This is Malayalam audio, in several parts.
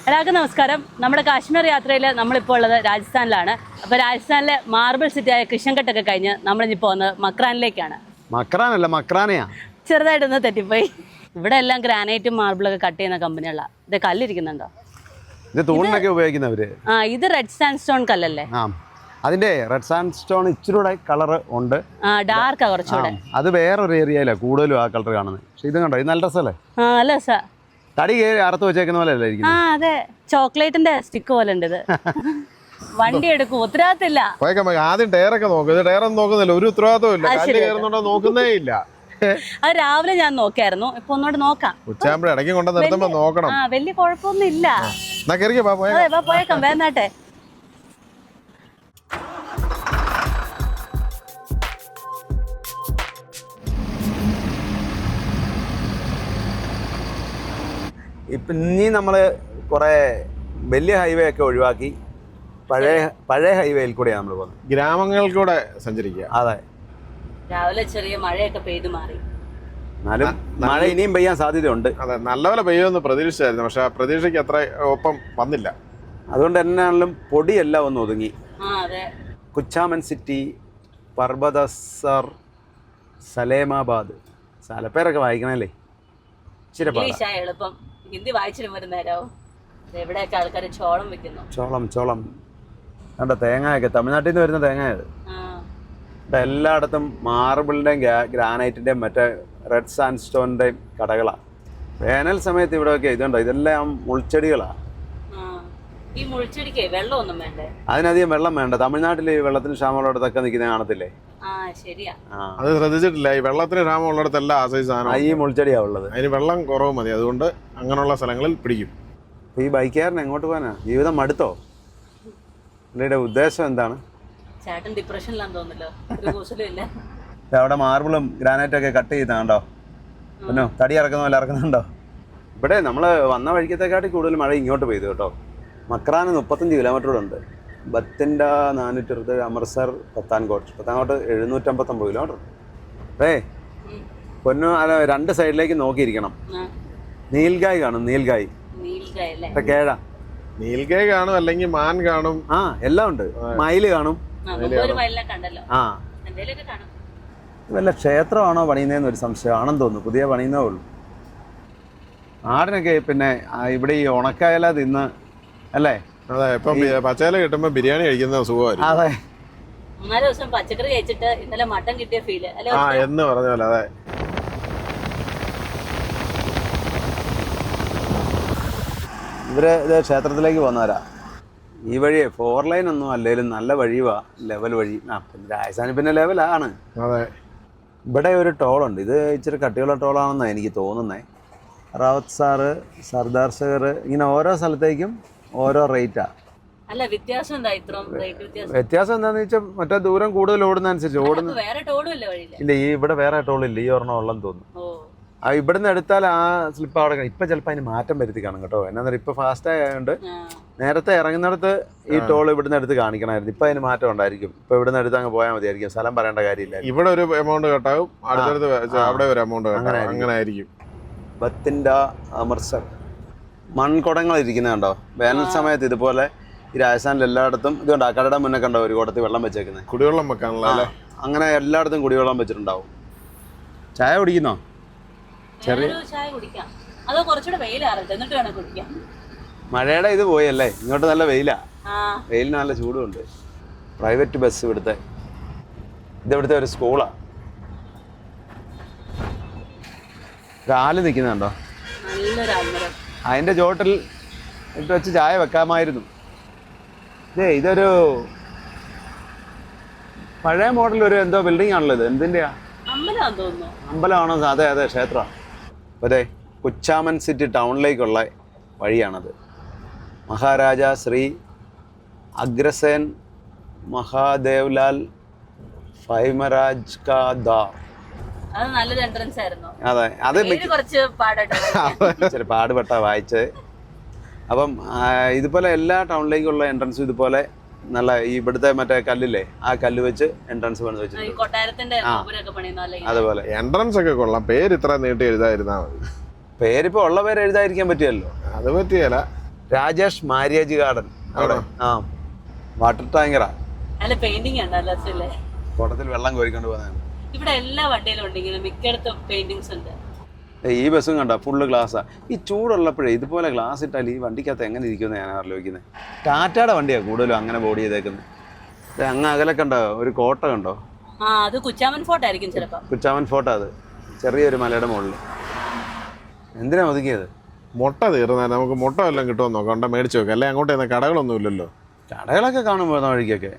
എല്ലാവർക്കും നമസ്കാരം. നമ്മുടെ കാശ്മീർ യാത്രയിൽ നമ്മളിപ്പോൾ ഉള്ളത് രാജസ്ഥാനിലാണ്. അപ്പോൾ രാജസ്ഥാനിലെ മാർബിൾ സിറ്റിയായ കിഷൻഘട്ടൊക്കെ കഴിഞ്ഞ് നമ്മളിപ്പോൾ വന്നത് മക്രാനിലേക്കാണ്. മക്രാനല്ല, മക്രാനയാ. ചെറുതായിട്ടൊന്ന് തെറ്റിപ്പോയി. ഇവിടെ എല്ലാം ഗ്രാനൈറ്റും മാർബിളൊക്കെ കട്ട് ചെയ്യുന്ന കമ്പനികളാണ്. ഇത് കല്ലിരിക്കുന്നുണ്ടോ? ഇത് തൂണിനൊക്കെ ഉപയോഗിക്കുന്നവര്. ഇത് റെഡ് സാൻഡ് സ്റ്റോൺ കല്ലല്ലേ? അതിന്റെ റെഡ് സാൻഡ് സ്റ്റോൺ ഇച്ചിരൂടെ കളർ ഉണ്ട്, ഡാർക്കാ കുറച്ചുകൂടെ. അത് വേറൊരു ഏരിയയിലാണ് കൂടുതലും ആ കളർ കാണുന്നത്. പക്ഷെ ഇത് കണ്ടോ, ഇത് നല്ല രസമല്ലേ? നല്ല രസാ. തടി കയറി അറുത്ത് വെച്ചേക്കുന്ന പോലെ അല്ലേ ഇരിക്കുന്നത്? അതെ, ചോക്ലേറ്റിന്റെ സ്റ്റിക്ക് പോലെ ഉണ്ട് ഇത്. വണ്ടി എടുക്കും, ഉത്തരവാദിത്തമില്ല. ആദ്യം ടയറൊക്കെ നോക്കും. ഇത് ടയറൊന്നും നോക്കുന്നില്ല, ഒരു ഉത്തരവാദിത്തവും ഇല്ല. കല്ല് കയറുന്നുണ്ടോ നോക്കുന്നേ ഇല്ല. അത് രാവിലെ ഞാൻ നോക്കിയായിരുന്നു, ഇപ്പൊ ഒന്നോട് നോക്കാം. ഉച്ചയാകുമ്പോഴേ ഇടയ്ക്ക് കൊണ്ട് നിർത്തുമ്പോ നോക്കണം. വലിയ കുഴപ്പമൊന്നും ഇല്ല. പോയേക്കാം, വേന്നാട്ടെ. ഇപ്പം ഇനി നമ്മൾ കുറേ വലിയ ഹൈവേ ഒക്കെ ഒഴിവാക്കി പഴയ ഹൈവേയിൽ കൂടെയാണ് നമ്മൾ പോകുന്നത്. ഗ്രാമങ്ങളിൽ കൂടെ സഞ്ചരിക്കുക. അതെ, രാവിലെ ചെറിയ മഴയൊക്കെ പെയ്തു മാറി. എന്നാലും മഴ ഇനിയും പെയ്യാൻ സാധ്യതയുണ്ട്. അതെ, നല്ലപോലെ പെയ്യുമെന്ന് പ്രതീക്ഷിച്ചായിരുന്നു. പക്ഷെ ആ പ്രതീക്ഷയ്ക്ക് അത്ര ഒപ്പം വന്നില്ല. അതുകൊണ്ട് എന്നാണെങ്കിലും പൊടിയെല്ലാം ഒന്ന് ഒതുങ്ങി. കുച്ചാമൻ സിറ്റി, പർബതസർ, സലേമാബാദ്. സ്ഥലപ്പേരൊക്കെ വായിക്കണല്ലേ? എളുപ്പം ഹിന്ദി വായിച്ചിട്ട് വരുന്നേരാവും. എവിടെയൊക്കെ ആൾക്കാർ ചോളം വെക്കുന്നു. ചോളം കണ്ടോ, തേങ്ങയൊക്കെ തമിഴ്നാട്ടിൽ നിന്ന് വരുന്ന തേങ്ങയത്. എല്ലായിടത്തും മാർബിളിന്റെയും ഗ്രാനൈറ്റിന്റെയും മറ്റേ റെഡ് സാൻഡ് സ്റ്റോണിന്റെയും കടകളാണ്. വേനൽ സമയത്ത് ഇവിടെയൊക്കെ ഇതുണ്ടോ, ഇതെല്ലാം മുൾച്ചെടികളാണ്. ഈ മുൾച്ചെടിക്ക് വെള്ളമൊന്നും വേണ്ടേ? അതിനധികം വെള്ളം വേണ്ട. തമിഴ്നാട്ടിൽ വെള്ളത്തിന് ക്ഷാമമുള്ളിടത്തൊക്കെ നിൽക്കുന്ന കാണത്തില്ലേ? അത് ശ്രദ്ധിച്ചിട്ടില്ല. ഈ വെള്ളത്തിന് ക്ഷാമം ഉള്ളിടത്തല്ല ആ സൈസ് സാധനം ഈ മുൾച്ചെടിയാ ഉള്ളത്. അതിന് വെള്ളം കുറവ് മതി, അതുകൊണ്ട് അങ്ങനെയുള്ള സ്ഥലങ്ങളിൽ പിടിക്കും. ഈ ബൈക്കുകാരൻ എങ്ങോട്ട് പോകാനാ? ജീവിതം മടുത്തോ? പുള്ളിയുടെ ഉദ്ദേശം എന്താണ്? ചേട്ടൻ ഡിപ്രഷനിലാന്ന് തോന്നുന്നല്ലോ. അവിടെ മാർബിളും ഗ്രാനൈറ്റും ഒക്കെ കട്ട് ചെയ്താണ്ടോ? പിന്നെ തടി ഇറക്കുന്ന പോലെ ഇറക്കുന്നുണ്ടോ? ഇവിടെ നമ്മൾ വന്ന വഴിക്കത്തെക്കാട്ടി കൂടുതൽ മഴ ഇങ്ങോട്ട് പെയ്തു കേട്ടോ. മക്രാന് 35 കിലോമീറ്റർ ഉണ്ട്. ബത്തിൻഡ 420, അമൃത്സർ, പത്താൻകോട്ട് 759 കിലോമീറ്റർ. പൊന്നു അല്ല, രണ്ട് സൈഡിലേക്ക് നോക്കിയിരിക്കണം. നീൽഗായ് കാണും, നീൽഗായ് കേഴ. നീൽഗായ് കാണും, അല്ലെങ്കിൽ മാൻ കാണും. എല്ലാം ഉണ്ട്. മയില് കാണും. വല്ല ക്ഷേത്രമാണോ പണിയുന്നതെന്ന് ഒരു സംശയം ആണെന്ന് തോന്നുന്നു. പുതിയ പണിയുന്നേ ഉള്ളൂ. ആടിനൊക്കെ പിന്നെ ഇവിടെ ഈ ഉണക്കായല തിന്ന് അല്ലേ? അതെ, ഇപ്പം പച്ചയില കിട്ടുമ്പോ ബിരിയാണി കഴിക്കുന്ന സുഖമായിരിക്കും. അതെ, 3 ദിവസം പച്ചക്കറി കഴിച്ചിട്ട് ഇന്നലെ മട്ടൻ കിട്ടിയ ഫീല് എന്ന് പറഞ്ഞ പോലെ. അതെ, ഇവര് ഇത് ക്ഷേത്രത്തിലേക്ക് പോകുന്നവരാ. ഈ വഴി 4 ലൈൻ ഒന്നും അല്ലേലും നല്ല വഴിവാ, ലെവൽ വഴി. രാജസ്ഥാനി പിന്നെ ലെവലാണ്. അതെ, ഇവിടെ ഒരു ടോളുണ്ട്. ഇത് ഇച്ചിരി കട്ടിയുള്ള ടോളാണെന്നാണ് എനിക്ക് തോന്നുന്നത്. റാവത്ത് സാറ്, സർദാർ സഗർ, ഇങ്ങനെ ഓരോ സ്ഥലത്തേക്കും ഓരോ റേറ്റാ. വ്യത്യാസം എന്താന്ന് വെച്ചാൽ മറ്റേ ദൂരം കൂടുതൽ ഓടുന്ന അനുസരിച്ച് ഇല്ല. ഈ ഇവിടെ വേറെ ടോളില്ല, ഈ ഒരെണ്ണം ഉള്ളെന്ന് തോന്നുന്നു. ഇവിടുന്ന് എടുത്താൽ ആ സ്ലിപ്പ് അവിടെ ഇപ്പൊ ചിലപ്പോൾ അതിന് മാറ്റം വരുത്തി കാണും കേട്ടോ. എന്നാ ഇപ്പൊ ഫാസ്റ്റ് ആയതുകൊണ്ട് നേരത്തെ ഇറങ്ങുന്നിടത്ത് ഈ ടോൾ ഇവിടുന്ന് എടുത്ത് കാണിക്കണമായിരുന്നു. ഇപ്പൊ അതിന് മാറ്റം ഉണ്ടായിരിക്കും. ഇപ്പൊ ഇവിടുന്ന് എടുത്ത് അങ്ങ് പോയാൽ മതിയായിരിക്കും. സ്ഥലം പറയേണ്ട കാര്യമില്ല. ഇവിടെ ഒരു എമൗണ്ട് കേട്ടാവും, അടുത്തടുത്ത് അവിടെ ഒരു എമൗണ്ട് അങ്ങനെ ആയിരിക്കും. ബത്തിൻഡ, അമൃത്സർ മൺകുടങ്ങൾ ഇരിക്കുന്നത് കണ്ടോ? വേനൽ സമയത്ത് ഇതുപോലെ ഈ രാജസ്ഥാനിൽ എല്ലായിടത്തും ഇതുകൊണ്ട് കടയുടെ മുന്നേ കണ്ടോ ഒരു കുടത്തിൽ വെള്ളം വെച്ചേക്കുന്നത്. കുടിവെള്ളം വെക്കാനുള്ള അങ്ങനെ എല്ലായിടത്തും കുടിവെള്ളം വെച്ചിട്ടുണ്ടാവും. ചായ കുടിക്കുന്നോ? മഴയുടെ ഇത് പോയല്ലേ, ഇങ്ങോട്ട് നല്ല വെയിലാ. വെയിലിന് നല്ല ചൂടുണ്ട്. പ്രൈവറ്റ് ബസ് ഇവിടുത്തെ ഒരു സ്കൂളാ. ആല് നിൽക്കുന്നുണ്ടോ? അതിന്റെ ചോട്ടിൽ ഇട്ട് വെച്ച് ചായ വെക്കാമായിരുന്നു. ഇതൊരു പഴയ മോഡൽ ഒരു എന്തോ ബിൽഡിംഗ് ആണല്ലോ ഇത്. എന്തിന്റെയാ? അമ്പലമാണോ? അതെ അതെ, ക്ഷേത്രം. അതെ, കുച്ചാമൻ സിറ്റി ടൗണിലേക്കുള്ള വഴിയാണത്. മഹാരാജ ശ്രീ അഗ്രസേൻ മഹാദേവ്ലാൽ ഫൈമരാജ് കാ ദാർ. അതെ, അത് ഇച്ചിരി പാടുപെട്ട വായിച്ചത്. അപ്പം ഇതുപോലെ എല്ലാ ടൗണിലേക്കുള്ള എൻട്രൻസും ഇതുപോലെ നല്ല ഇവിടുത്തെ മറ്റേ കല്ലില്ലേ, ആ കല്ല് വെച്ച് എൻട്രൻസ് പണിത് വെച്ചിട്ടുണ്ട്. അതുപോലെ എൻട്രൻസ് ഒക്കെ കൊള്ളാം. പേര് ഇത്ര നീട്ടി എഴുതാതിരുന്നാ മതി. പേരിപ്പോ ഉള്ള പേര് എഴുതാതിരിക്കാൻ പറ്റിയല്ലോ. അത് പറ്റിയല്ല. രാജേഷ് മാര്യേജ് ഗാർഡൻ അവിടെ. ആ വാട്ടർ ടാങ്കറാ. നല്ല പെയിന്റിംഗ് ഉണ്ട്, നല്ല രസമില്ലേ? കുടത്തിൽ വെള്ളം കോരിക്കൊണ്ട് പോകുന്നതാണ്. ഇവിടെ എല്ലാ വണ്ടിയിലും ഉണ്ട് ഇങ്ങനെ, മിക്കയിടത്തും പെയിന്റിങ്സ് ഉണ്ട്. ഈ ബസ്സും കണ്ട ഫുള്ള് ഗ്ലാസ്സാ. ഈ ചൂടുള്ളപ്പോഴേ ഇതുപോലെ ഗ്ലാസ് ഇട്ടാൽ ഈ വണ്ടിക്കകത്ത് എങ്ങനെ ഇരിക്കുമെന്ന് ഞാൻ ആലോചിക്കുന്നത്. ടാറ്റയുടെ വണ്ടിയാണ് കൂടുതലും അങ്ങനെ ബോഡി ചെയ്തേക്കുന്നത്. അങ്ങ് അകലെ കണ്ടോ ഒരു കോട്ട കണ്ടോ? ആ, അത് കുച്ചാമൻ ഫോർട്ട് ആയിരിക്കും ചിലപ്പോൾ. കുച്ചാമൻ ഫോർട്ട്, അത് ചെറിയൊരു മലയുടെ മുകളിൽ. എന്തിനാ ഒതുക്കിയത്? മുട്ട തീർന്നാൽ നമുക്ക് മുട്ട വല്ലതും കിട്ടുമെന്ന് നോക്കാം, മേടിച്ച് വെക്കാം. അല്ലെ അങ്ങോട്ട് ചെന്ന കടകളൊന്നും ഇല്ലല്ലോ. കടകളൊക്കെ കാണും പോകുന്ന വഴിക്കൊക്കെ.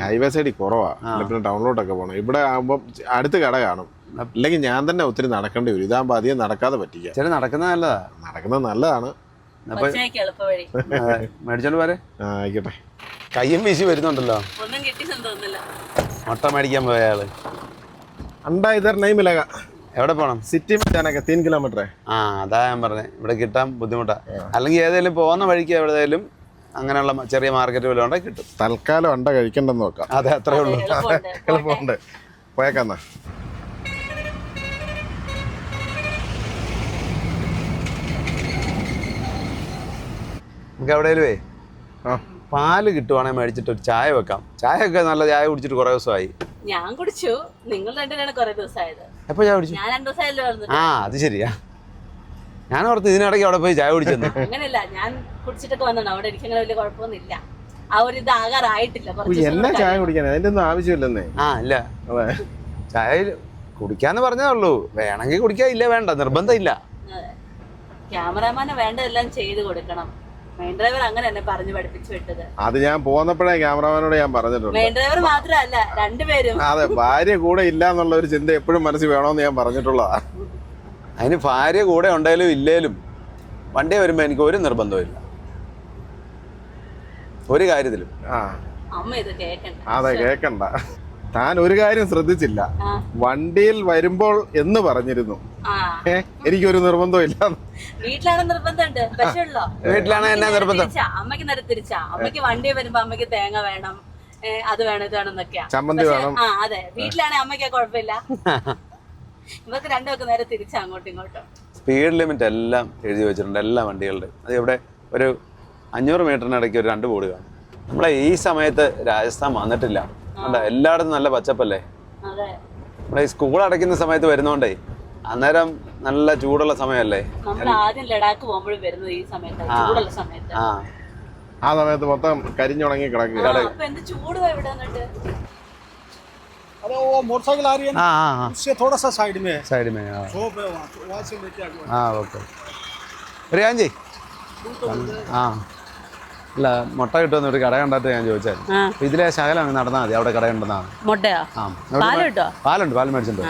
ഹൈവേ സൈഡിൽ കുറവാ, പിന്നെ ടൗണിലോട്ടൊക്കെ പോകണം. ഇവിടെ ആകുമ്പോൾ അടുത്ത് കട കാണും. അല്ലെങ്കിൽ ഞാൻ തന്നെ ഒത്തിരി നടക്കേണ്ടി വരും. ഇതാകുമ്പോൾ അധികം നടക്കാതെ പറ്റിക്കാം. ശരി, നടക്കുന്നത് നല്ലതാ. നടക്കുന്നത് നല്ലതാണ്. എളുപ്പവഴി മേടിച്ചോണ്ട് പോരെ. ആയിക്കോട്ടെ. കയ്യും വീശി വരുന്നുണ്ടല്ലോ. ഒന്നും കിട്ടിയെന്ന് തോന്നുന്നില്ല. മുട്ട മേടിക്കാൻ പോയ ആള്. അണ്ടാ ഇതർ നെയ് മിലേഗാ. എവിടെ പോണം? സിറ്റി में जाने का 3 किलोमीटर है. ആ അതാ ഞാൻ പറഞ്ഞത്, ഇവിടെ കിട്ടാൻ ബുദ്ധിമുട്ടാ. അല്ലെങ്കിൽ ഏതെങ്കിലും പോകുന്ന വഴിക്ക് എവിടെയെങ്കിലും അങ്ങനെയുള്ള ചെറിയ മാർക്കറ്റ് വല്ലതും ഉണ്ടെങ്കിൽ കിട്ടും. തൽക്കാലം അണ്ട കഴിക്കണ്ടെന്ന് നോക്കാം. അതെ, അത്രേ ഉള്ളൂ. എളുപ്പമുണ്ട്. പോയേക്കാന്നാ. നമുക്ക് എവിടെയെങ്കിലും പാല് കിട്ടുവാണെങ്കിൽ മേടിച്ചിട്ട് ഒരു ചായ വെക്കാം. ചായ ഒക്കെ നല്ല ചായ കുടിച്ചിട്ട് കുറെ ദിവസമായി. ഞാൻ കുടിച്ചു, നിങ്ങൾ രണ്ടിനാണ് കുറെ ദിവസമായത്. എപ്പോ ചായ കുടിച്ചു? ഞാൻ 2 ദിവസമായല്ലോ വന്നിട്ട്. ആ അത് ശരിയാ. ഞാൻ ഓർത്ത് ഇതിനിടയ്ക്ക് അവിടെ പോയി ചായ കുടിച്ചെന്ന്. അങ്ങനെയല്ല, ഞാൻ കുടിച്ചിട്ടൊക്കെ വന്നതാണ്. അവിടെ എനിക്ക് അങ്ങനെ വലിയ കുഴപ്പമൊന്നുമില്ല. ആ ഒരു ഇത് ആകാറായിട്ടില്ല. എന്നാ ചായ കുടിക്കാൻ അതിന്റെ ഒന്നും ആവശ്യമില്ലെന്നേ. ആ ഇല്ല, ചായ കുടിക്കാന്ന് പറഞ്ഞേ ഉള്ളൂ. വേണമെങ്കിൽ കുടിക്കാൻ, ഇല്ല വേണ്ട, നിർബന്ധമില്ല. ക്യാമറാമാനെ വേണ്ടതെല്ലാം ചെയ്ത് കൊടുക്കണം. മെയിൻ ഡ്രൈവർ അങ്ങനെ എന്നെ പറഞ്ഞു പഠിപ്പിച്ചു വിട്ടത്. അത് ഞാൻ പോന്നപ്പോഴേ ക്യാമറമാനോട് ഞാൻ പറഞ്ഞിട്ടുണ്ട്. മെയിൻ ഡ്രൈവർ മാത്രമല്ല, രണ്ടുപേരും. അതെ, ഭാര്യ കൂടെ ഇല്ല എന്നുള്ള ഒരു ചിന്ത എപ്പോഴും മനസ്സിൽ വേണമെന്ന് ഞാൻ പറഞ്ഞിട്ടുള്ളതാ. അതിന് ഭാര്യ കൂടെ ഉണ്ടെങ്കിലും ഇല്ലേലും വണ്ടി വരുമ്പോ എനിക്ക് ഒരു നിർബന്ധമില്ല, ഒരു കാര്യത്തിലും. അമ്മ ഇത് കേക്കണ്ട. അതെ, കേക്കണ്ട. താൻ ഒരു കാര്യം ശ്രദ്ധിച്ചില്ല. വണ്ടിയിൽ വരുമ്പോൾ എന്ന് പറഞ്ഞിരുന്നു. എനിക്കൊരു നിർബന്ധവും ഇല്ല. വീട്ടിലാണ് നിർബന്ധമുണ്ട്, പക്ഷേ ഉള്ളോ വീട്ടിലാണ് എന്നെ നിർബന്ധം. അമ്മയ്ക്ക് നേരെ തിരിച്ചാ. അമ്മയ്ക്ക് വണ്ടി വരുമ്പോ അമ്മയ്ക്ക് തേങ്ങ വേണം, അത് വേണം, ഇത് വേണം എന്നൊക്കെയാ. ചമ്മന്തി വേണം. ആ അതെ, വീട്ടിലാണെങ്കിൽ അമ്മയ്ക്ക് കുഴപ്പമില്ല. ഇവർക്ക് രണ്ടുപേർക്ക് നേരെ തിരിച്ചാ, അങ്ങോട്ടും ഇങ്ങോട്ടും. സ്പീഡ് ലിമിറ്റ് എല്ലാം എഴുതി വെച്ചിട്ടുണ്ട് എല്ലാ വണ്ടികളുടെ. അത് ഇവിടെ ഒരു 500 മീറ്ററിനിടയ്ക്ക് ഒരു 2 ബോർഡ് കാണും. നമ്മളെ ഈ സമയത്ത് രാജസ്ഥാൻ വന്നിട്ടില്ല. എല്ലായിടത്തും നല്ല പച്ചപ്പല്ലേ. നമ്മളെ ഈ സ്കൂൾ അടയ്ക്കുന്ന സമയത്ത് വരുന്നോണ്ടേ അന്നേരം നല്ല ചൂടുള്ള സമയമല്ലേ. നമ്മൾ ആദ്യം ലഡാക്ക് പോകുമ്പോഴും വരുന്നത് ഈ സമയത്ത്, ചൂടുള്ള സമയത്ത്. ആ സമയത്ത് മൊത്തം കരിഞ്ഞുണങ്ങി കിടക്കുക. എന്ത് ചൂട് ഇവിടെ വന്നിട്ട്. अरे वो मोटरसाइकिल आ रही है ना, उससे थोड़ा सा साइड में है। साइड में शॉप है वहाँ से लेके आगे। हाँ ओके. ഒരു കാര്യം ചെയ്യ്. ആ അല്ല, മുട്ട കിട്ടുമെന്ന് ഒരു കട കണ്ടിട്ട് ഞാൻ ചോദിച്ചായിരുന്നു. ഇതിലെ ശകലം നടന്നാൽ മതി, അവിടെ കടയുണ്ടെന്നാണ്. മുട്ടയോ? പാലുണ്ട്, പാൽ മേടിച്ചിട്ടുണ്ട്.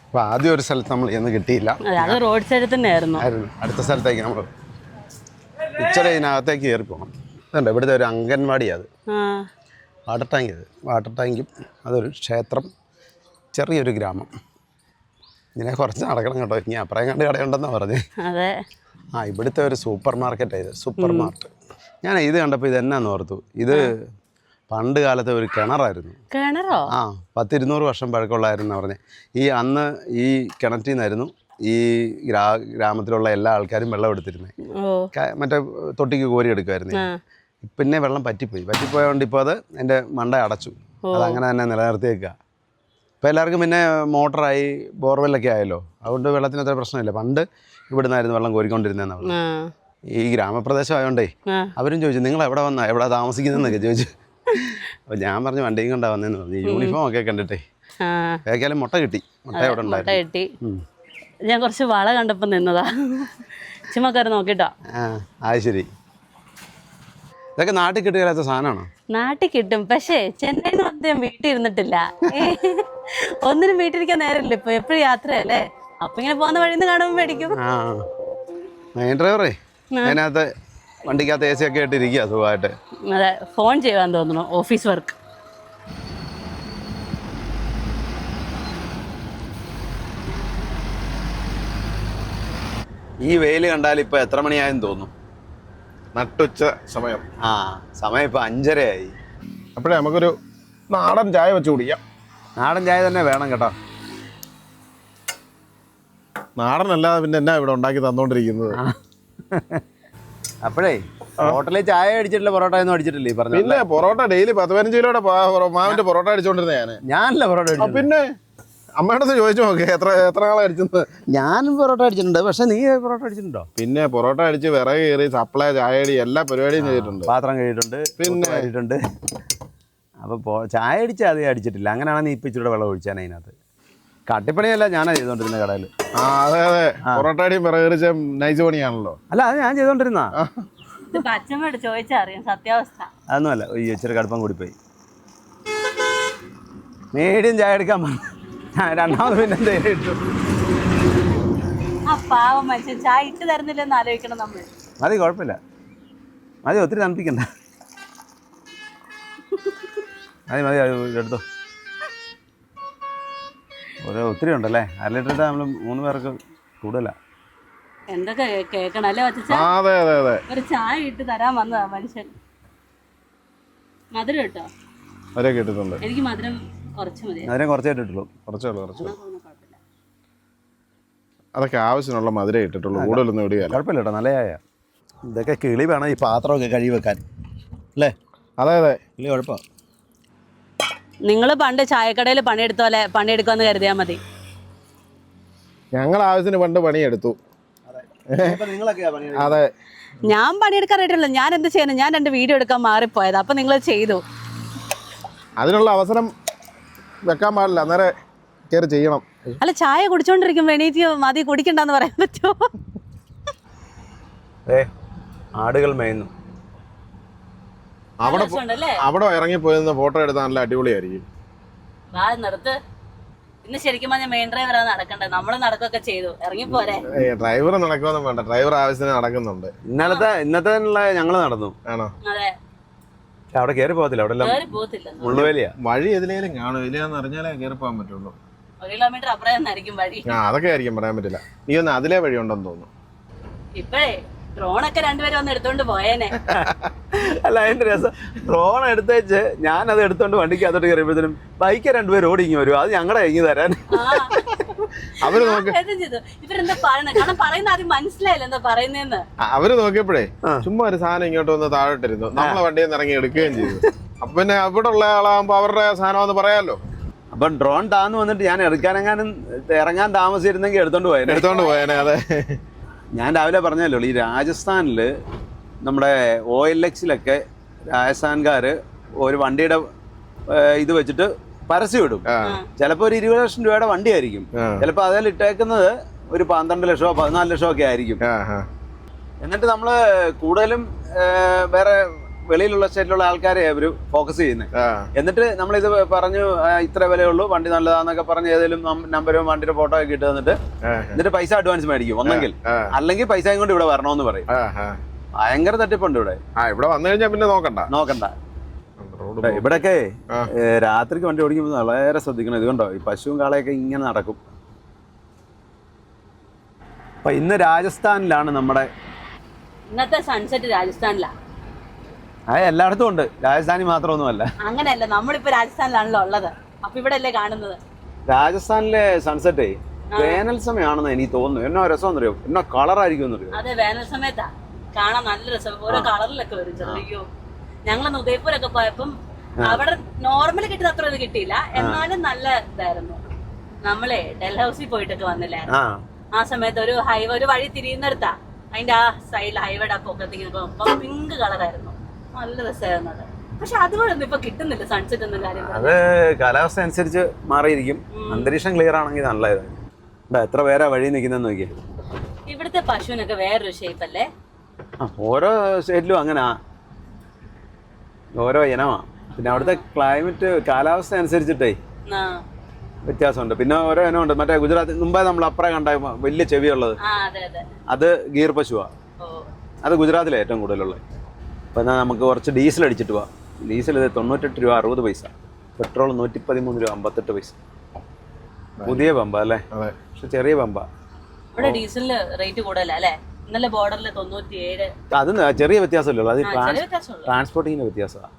അപ്പൊ ആദ്യം ഒരു സ്ഥലത്ത് നമ്മൾ ഇന്ന് കിട്ടിയില്ല, അത് റോഡ് സൈഡിൽ തന്നെ ആയിരുന്നു. അടുത്ത സ്ഥലത്തേക്ക് നമ്മൾ ഇച്ചിരി ഇതിനകത്തേക്ക് കയറി പോകണം. അതുണ്ട്, ഇവിടുത്തെ ഒരു അംഗൻവാടിയാണ് അത്. വാട്ടർ ടാങ്ക്, ഇത് വാട്ടർ ടാങ്കും അതൊരു ക്ഷേത്രം, ചെറിയൊരു ഗ്രാമം. ഇങ്ങനെ കുറച്ച് നടക്കണം കേട്ടോ. ഇനി അപ്പുറം കണ്ട് കടയുണ്ടെന്നാണ് പറഞ്ഞത്. അതെ. ഇവിടുത്തെ ഒരു സൂപ്പർ മാർക്കറ്റാണ് ഇത്, സൂപ്പർ മാർട്ട്. ഞാൻ ഇത് കണ്ടപ്പോൾ ഇത് എന്നാന്ന് ഓർത്തു. ഇത് പണ്ട് കാലത്തെ ഒരു കിണറായിരുന്നു. കിണറോ? 100-200 വർഷം പഴക്കമുള്ളായിരുന്നു പറഞ്ഞത്. അന്ന് ഈ കിണറ്റിൽ നിന്നായിരുന്നു ഈ ഗ്രാമത്തിലുള്ള എല്ലാ ആൾക്കാരും വെള്ളം എടുത്തിരുന്നത്. മറ്റേ തൊട്ടിക്ക് കോരി എടുക്കുമായിരുന്നു. പിന്നെ വെള്ളം പറ്റിപ്പോയതുകൊണ്ട് ഇപ്പോൾ അത് എൻ്റെ മണ്ട അടച്ചു. അതങ്ങനെ തന്നെ നിലനിർത്തിയേക്കുക. ഇപ്പോൾ എല്ലാവർക്കും പിന്നെ മോട്ടറായി, ബോർവെല്ലൊക്കെ ആയല്ലോ. അതുകൊണ്ട് വെള്ളത്തിന് അത്ര പ്രശ്നമില്ല. പണ്ട് ഇവിടുന്നായിരുന്നു വെള്ളം കോരിക്കൊണ്ടിരുന്നതെന്ന് പറഞ്ഞു. ഈ ഗ്രാമപ്രദേശം ആയതുകൊണ്ടേ അവരും ചോദിച്ചു, നിങ്ങൾ എവിടെ താമസിക്കുന്നതെന്നൊക്കെ ചോദിച്ചു. അപ്പോൾ ഞാൻ പറഞ്ഞു വണ്ടിയും കൊണ്ടാ വന്നതെന്ന് പറഞ്ഞു. യൂണിഫോം ഒക്കെ കണ്ടിട്ടേ വേക്കാലും മുട്ട കിട്ടി. മുട്ട എവിടെ ഉണ്ടായിരുന്നു. ഞാൻ കുറച്ച് വള കണ്ടപ്പോൾ നിന്നതാ, ചുമ്മാ കയറി നോക്കിട്ടോ. അത് ശരി. ഇതൊക്കെ നാട്ടിൽ കിട്ടുകയില്ലാത്ത സാധനമാണോ? നാട്ടിൽ കിട്ടും, പക്ഷേ ചെന്നൈയിൽ മൊത്തം വീട്ടിൽ ഇരുന്നിട്ടില്ല. ഒന്നിനും വീട്ടിലിരിക്കാൻ നേരമില്ല ഇപ്പൊ, എപ്പോഴും യാത്രയല്ലേ. അപ്പൊ ഇങ്ങനെ പോകുന്ന വഴിന്ന് കാണുമ്പോൾ മേടിക്കും. മെയിൻ ഡ്രൈവറേ അതിനകത്ത് വണ്ടിക്കകത്ത് AC ഒക്കെ ആയിട്ട് ഇരിക്കുക സുഖമായിട്ട്. അതെ, ഫോൺ ചെയ്യാൻ തോന്നുന്നു, ഓഫീസ് വർക്ക്. ഈ വെയിൽ കണ്ടാൽ ഇപ്പൊ എത്ര മണിയായെന്ന് തോന്നും? നട്ടുച്ച സമയം. സമയം ഇപ്പൊ 5:30 അപ്പോഴേ നമുക്കൊരു നാടൻ ചായ വെച്ച് കുടിക്കാം. നാടൻ ചായ തന്നെ വേണം കേട്ടോ. നാടനല്ലാതെ പിന്നെ എന്നാ ഇവിടെ ഉണ്ടാക്കി തന്നോണ്ടിരിക്കുന്നത്. അപ്പോഴേ ഹോട്ടലിൽ ചായ അടിച്ചിട്ടില്ല, പൊറോട്ട ഒന്നും അടിച്ചിട്ടില്ലേ പറഞ്ഞു? പിന്നെ പൊറോട്ട ഡെയിലി 10-15 കിലോയുടെ മാവിന്റെ പൊറോട്ട അടിച്ചോണ്ടിരുന്ന ഞാനല്ല പൊറോട്ട അടിച്ചത്. പിന്നെ അമ്മയുടെ ചോദിച്ചു നോക്കി എത്ര നാളെ അടിച്ചത്? ഞാനും പൊറോട്ട അടിച്ചിട്ടുണ്ട്. പക്ഷെ നീ പൊറോട്ട അടിച്ചിട്ടുണ്ടോ? പിന്നെ പൊറോട്ട അടിച്ച് വിറക് കയറി സപ്ലൈ ചായടി എല്ലാ പരിപാടിയും ചെയ്തിട്ടുണ്ട്. പാത്രം കഴിയിട്ടുണ്ട്, പിന്നെ കഴിയിട്ടുണ്ട്. അപ്പോൾ ചായ അടിച്ച് അതേ അടിച്ചിട്ടില്ല. അങ്ങനെയാണ് നീ ഇപ്പം ഇച്ചിരി വെള്ളം ഒഴിച്ചാൽ അതിനകത്ത്. കട്ടിപ്പണിയല്ല ഞാനാണ് ചെയ്തോണ്ടിരുന്ന കടയിൽ. അതെ പൊറോട്ട അടിയും വിറക് കയറിച്ച നൈസ് പണിയാണല്ലോ. അല്ല, അത് ഞാൻ ചെയ്തോണ്ടിരുന്ന. അച്ഛമ്മയോട് ചോദിച്ചറിയാം സത്യാവസ്ഥ. അതൊന്നുമല്ല, ഈ ഇച്ചിരി കടുപ്പം കൂടിപ്പോയി. മീഡിയം ചായ എടുക്കാൻ പറഞ്ഞു. രണ്ടാമത് പിന്നെ എന്തേ ഇട്ടു. ആ പാവം മനുഷ്യൻ ചായ ഇട്ട് തരുന്നില്ലെന്ന് ആലോചിക്കണം നമ്മൾ. മതി, കുഴപ്പമില്ല. മതി, ഒത്തിരി തണുപ്പിക്കണ്ട. മതി എടുത്തോ. ഒത്തിരി ഉണ്ടല്ലേ, 1 ലിറ്റർ നമ്മൾ 3 പേർക്ക് കൂടുതലാ. എന്തൊക്കെ കേക്കണം അല്ലേ വച്ചാ? അതെ അതെ അതെ. ഒരു ചായ ഇട്ട് തരാൻ വന്നതാ മനുഷ്യൻ. മധുരം കേട്ടോ അവരെ കേട്ടിട്ടുണ്ട്. എനിക്ക് മധുരം കുറച്ച് മതി. മധുരം കുറച്ചേ ഇട്ടിട്ടുള്ളൂ. കുറച്ചുള്ളൂ. അതൊക്കെ ആവശ്യമുള്ള മധുരം ഇട്ടിട്ടുള്ളൂ, കൂടുതലൊന്നും ഇടുകയല്ല. കുഴപ്പമില്ല കേട്ടോ, നല്ല ചായ. ഇതൊക്കെ കിളി വേണം ഈ പാത്രമൊക്കെ കഴുകി വെക്കാൻ അല്ലേ? അതെ അതെ, കിളി കുഴപ്പമാണ്. നിങ്ങൾ പണ്ട് ചായക്കടയിൽ പണിയെടുത്ത പോലെ പണിയെടുക്കുമെന്ന് കരുതിയാൽ മതി. ഞങ്ങൾ ആവശ്യത്തിന് പണ്ട് പണിയെടുത്തു. അതെ, ഞാൻ പണിയെടുക്കാനായിട്ടുള്ള ഞാൻ എന്ത് ചെയ്യണം? ഞാൻ എൻ്റെ വീഡിയോ എടുക്കാൻ മാറിപ്പോയത്. അപ്പം നിങ്ങൾ ചെയ്തു. അതിനുള്ള അവസരം വെക്കാൻ പാടില്ല, അന്നേരം കയറി ചെയ്യണം. അല്ല, ചായ കുടിച്ചോണ്ടിരിക്കുമ്പോ എണീറ്റ് മതി കുടിക്കണ്ടെന്ന് പറയാൻ പറ്റുമോ? ആടുകൾ മേയുന്നു. അവിടെ ഇറങ്ങിപ്പോയിരുന്ന ഫോട്ടോ എടുത്താൽ നല്ല അടിപൊളിയായിരിക്കും. നിർത്ത്. ഇന്ന് ശരിക്കും പറഞ്ഞാൽ മെയിൻ ഡ്രൈവറാണ് നടക്കണ്ടത്. നമ്മള് നടക്കൊക്കെ ചെയ്തു, ഇറങ്ങിപ്പോരെ. ഡ്രൈവർ നടക്കുമെന്നും വേണ്ട, ഡ്രൈവർ ആവശ്യത്തിന് നടക്കുന്നുണ്ട്. ഇന്നത്തെ ഞങ്ങള് നടന്നു. ആണോ? അതെ. അവിടെ കയറി പോകത്തില്ല, അവിടെ മുള്ളുവേലിയാ. വഴി എതിലേലും കാണും, ഇതിലാന്ന് അറിഞ്ഞാലേ കയറി പോകാൻ പറ്റുള്ളൂ. 1 കിലോമീറ്റർ അപ്പുറമായിരിക്കും വഴി. അതൊക്കെ ആയിരിക്കും, പറയാൻ പറ്റില്ല. നീ ഒന്ന് അതിലേ വഴി ഉണ്ടെന്ന് തോന്നുന്നു. ഇപ്പഴേ ഡ്രോണൊക്കെ രണ്ടുപേരും വന്ന് എടുത്തോണ്ട് പോയേനെ. അല്ല, അതിന്റെ രസം, ഡ്രോൺ എടുത്തേച്ച് ഞാനത് എടുത്തോണ്ട് വണ്ടിക്ക് അതോട്ട് കയറിയപ്പോഴത്തേനും ബൈക്ക് 2 പേര് ഓടിങ്ങി വരും. അത് ഞങ്ങളുടെ കഴിഞ്ഞ് തരാൻ. അവര് നോക്കി ഇവരെന്താ പറയണേ? കാരണം പറയുന്ന ആദ്യം മനസ്സിലായില്ല എന്താ പറയുന്നതെന്ന്. അവര് നോക്കിയപ്പോഴേ ചുമ്മാ ഒരു സാധനം ഇങ്ങോട്ട് വന്ന് താഴോട്ടിരുന്നു. നമ്മളെ വണ്ടിയിൽ നിന്ന് ഇറങ്ങി എടുക്കുകയും ചെയ്തു. അപ്പൊ പിന്നെ അവിടെ ഉള്ള ആളാകുമ്പോ അവരുടെ സാധനം എന്ന് പറയാലോ. അപ്പൊ ഡ്രോൺ താന്ന് വന്നിട്ട് ഞാൻ ഇറങ്ങാൻ താമസിച്ചിരുന്നെങ്കിൽ എടുത്തോണ്ട് പോയേനെ. അതെ, ഞാൻ രാവിലെ പറഞ്ഞല്ലോ, ഈ രാജസ്ഥാനിൽ നമ്മുടെ OLX-ലൊക്കെ രാജസ്ഥാൻകാർ ഒരു വണ്ടിയുടെ ഇത് വെച്ചിട്ട് പരസ്യം ഇടും. ചിലപ്പോൾ ഒരു 20 ലക്ഷം രൂപയുടെ വണ്ടിയായിരിക്കും. ചിലപ്പോൾ അതിൽ ഇട്ടേക്കുന്നത് ഒരു 12 ലക്ഷമോ 14 ലക്ഷമോ ഒക്കെ ആയിരിക്കും. എന്നിട്ട് നമ്മൾ കൂടുതലും വേറെ വെളിയിലുള്ള സ്റ്റേറ്റിലുള്ള ആൾക്കാരെ അവർ ഫോക്കസ് ചെയ്യുന്നത്. എന്നിട്ട് നമ്മളിത് പറഞ്ഞു ഇത്ര വിലയുള്ളൂ, വണ്ടി നല്ലതാന്നൊക്കെ പറഞ്ഞ് ഏതെങ്കിലും നമ്പരും വണ്ടിയുടെ ഫോട്ടോ ഒക്കെ ഇട്ട് എന്നിട്ട് പൈസ അഡ്വാൻസ് മേടിക്കും ഒന്നെങ്കിൽ, അല്ലെങ്കിൽ പൈസയും കൊണ്ട് ഇവിടെ വരണമെന്ന് പറയും. ഭയങ്കര തട്ടിപ്പുണ്ട് ഇവിടെ. ഇവിടെ വന്നു കഴിഞ്ഞാൽ പിന്നെ നോക്കണ്ട. ഇവിടെയൊക്കെ രാത്രിക്ക് വണ്ടി ഓടിക്കുമ്പോൾ വളരെ ശ്രദ്ധിക്കണം. ഇതുകൊണ്ടോ ഈ പശുവും കാളയൊക്കെ ഇങ്ങനെ നടക്കും. അപ്പൊ ഇന്ന് രാജസ്ഥാനിലാണ് നമ്മുടെ ഇന്നത്തെ സൺസെറ്റ്. രാജസ്ഥാനിലാണ്. അത് എല്ലായിടത്തും ഉണ്ട്, രാജസ്ഥാനി മാത്രമൊന്നുമല്ല. അങ്ങനെയല്ല, നമ്മളിപ്പോ രാജസ്ഥാനിലാണല്ലോ ഉള്ളത്. അപ്പൊ ഇവിടെ അല്ലേ കാണുന്നത്. രാജസ്ഥാനിലെ സൺസെറ്റ് വേനൽ സമയമാണെന്ന് എനിക്ക് തോന്നുന്നു. എന്നോ രസം അറിയോ, എന്നോ കളറായിരിക്കും. അതെ, വേനൽ സമയത്താ കാണാൻ നല്ല രസം. ഓരോ കളറിലൊക്കെ വരും. ചെറിയോ ഞങ്ങളന്ന് ഉദയപൂരൊക്കെ പോയപ്പം അവിടെ നോർമൽ കിട്ടുന്ന അത്ര ഇത് കിട്ടിയില്ല, എന്നാലും നല്ല ഇതായിരുന്നു. നമ്മളെ ഡൽഹൌസിൽ പോയിട്ടൊക്കെ വന്നില്ലായിരുന്നു. ആ സമയത്ത് ഒരു വഴി തിരിയുന്നിടത്താ അതിന്റെ ആ സൈഡിൽ ഹൈവേയുടെ ആ പൊക്കത്തേക്ക് പിങ്ക് കളറായിരുന്നു. നല്ല രസമായിരുന്നു അത്. പക്ഷെ അതുപോലെ ഒന്നും ഇപ്പൊ കിട്ടുന്നില്ല സൺസെറ്റ് ഒന്നും കാര്യം. അത് കാലാവസ്ഥ അനുസരിച്ച് മാറിയിരിക്കും. അന്തരീക്ഷം ക്ലിയർ ആണെങ്കിൽ നല്ലതായിരുന്നു. എത്ര പേരാ വഴി നിൽക്കുന്നതെന്ന് നോക്കിയേ. ഇവിടുത്തെ പശുവിനൊക്കെ വേറൊരു ഷേപ്പ് അല്ലേ? ഓരോ സ്റ്റേറ്റിലും അങ്ങനാ, ഓരോ ഇനമാ. പിന്നെ അവിടുത്തെ ക്ലൈമറ്റ് കാലാവസ്ഥ അനുസരിച്ചിട്ടേ വ്യത്യാസമുണ്ട്. പിന്നെ ഓരോ ഇനമുണ്ട്. മറ്റേ ഗുജറാത്ത് മുമ്പേ നമ്മൾ അപ്പുറം കണ്ട വലിയ ചെവിയുള്ളത്, അത് ഗീർ പശുവാ. അത് ഗുജറാത്തിലെ ഏറ്റവും കൂടുതലുള്ളത്. അപ്പം എന്നാൽ നമുക്ക് കുറച്ച് ഡീസൽ അടിച്ചിട്ട് പോവാം. ഡീസൽ 98 രൂപ 60 പൈസ, പെട്രോൾ 113 രൂപ 58 പൈസ. പുതിയ പമ്പ അല്ലേ? പക്ഷെ ചെറിയ പമ്പ. ഇവിടെ ഡീസലിന് റേറ്റ് കൂടുതലല്ലേ? ഇന്നലെ ബോർഡറിൽ 97. അത് ചെറിയ വ്യത്യാസമല്ലോ, അത് ട്രാൻസ്പോർട്ടിങ്ങിന്റെ വ്യത്യാസമാണ്.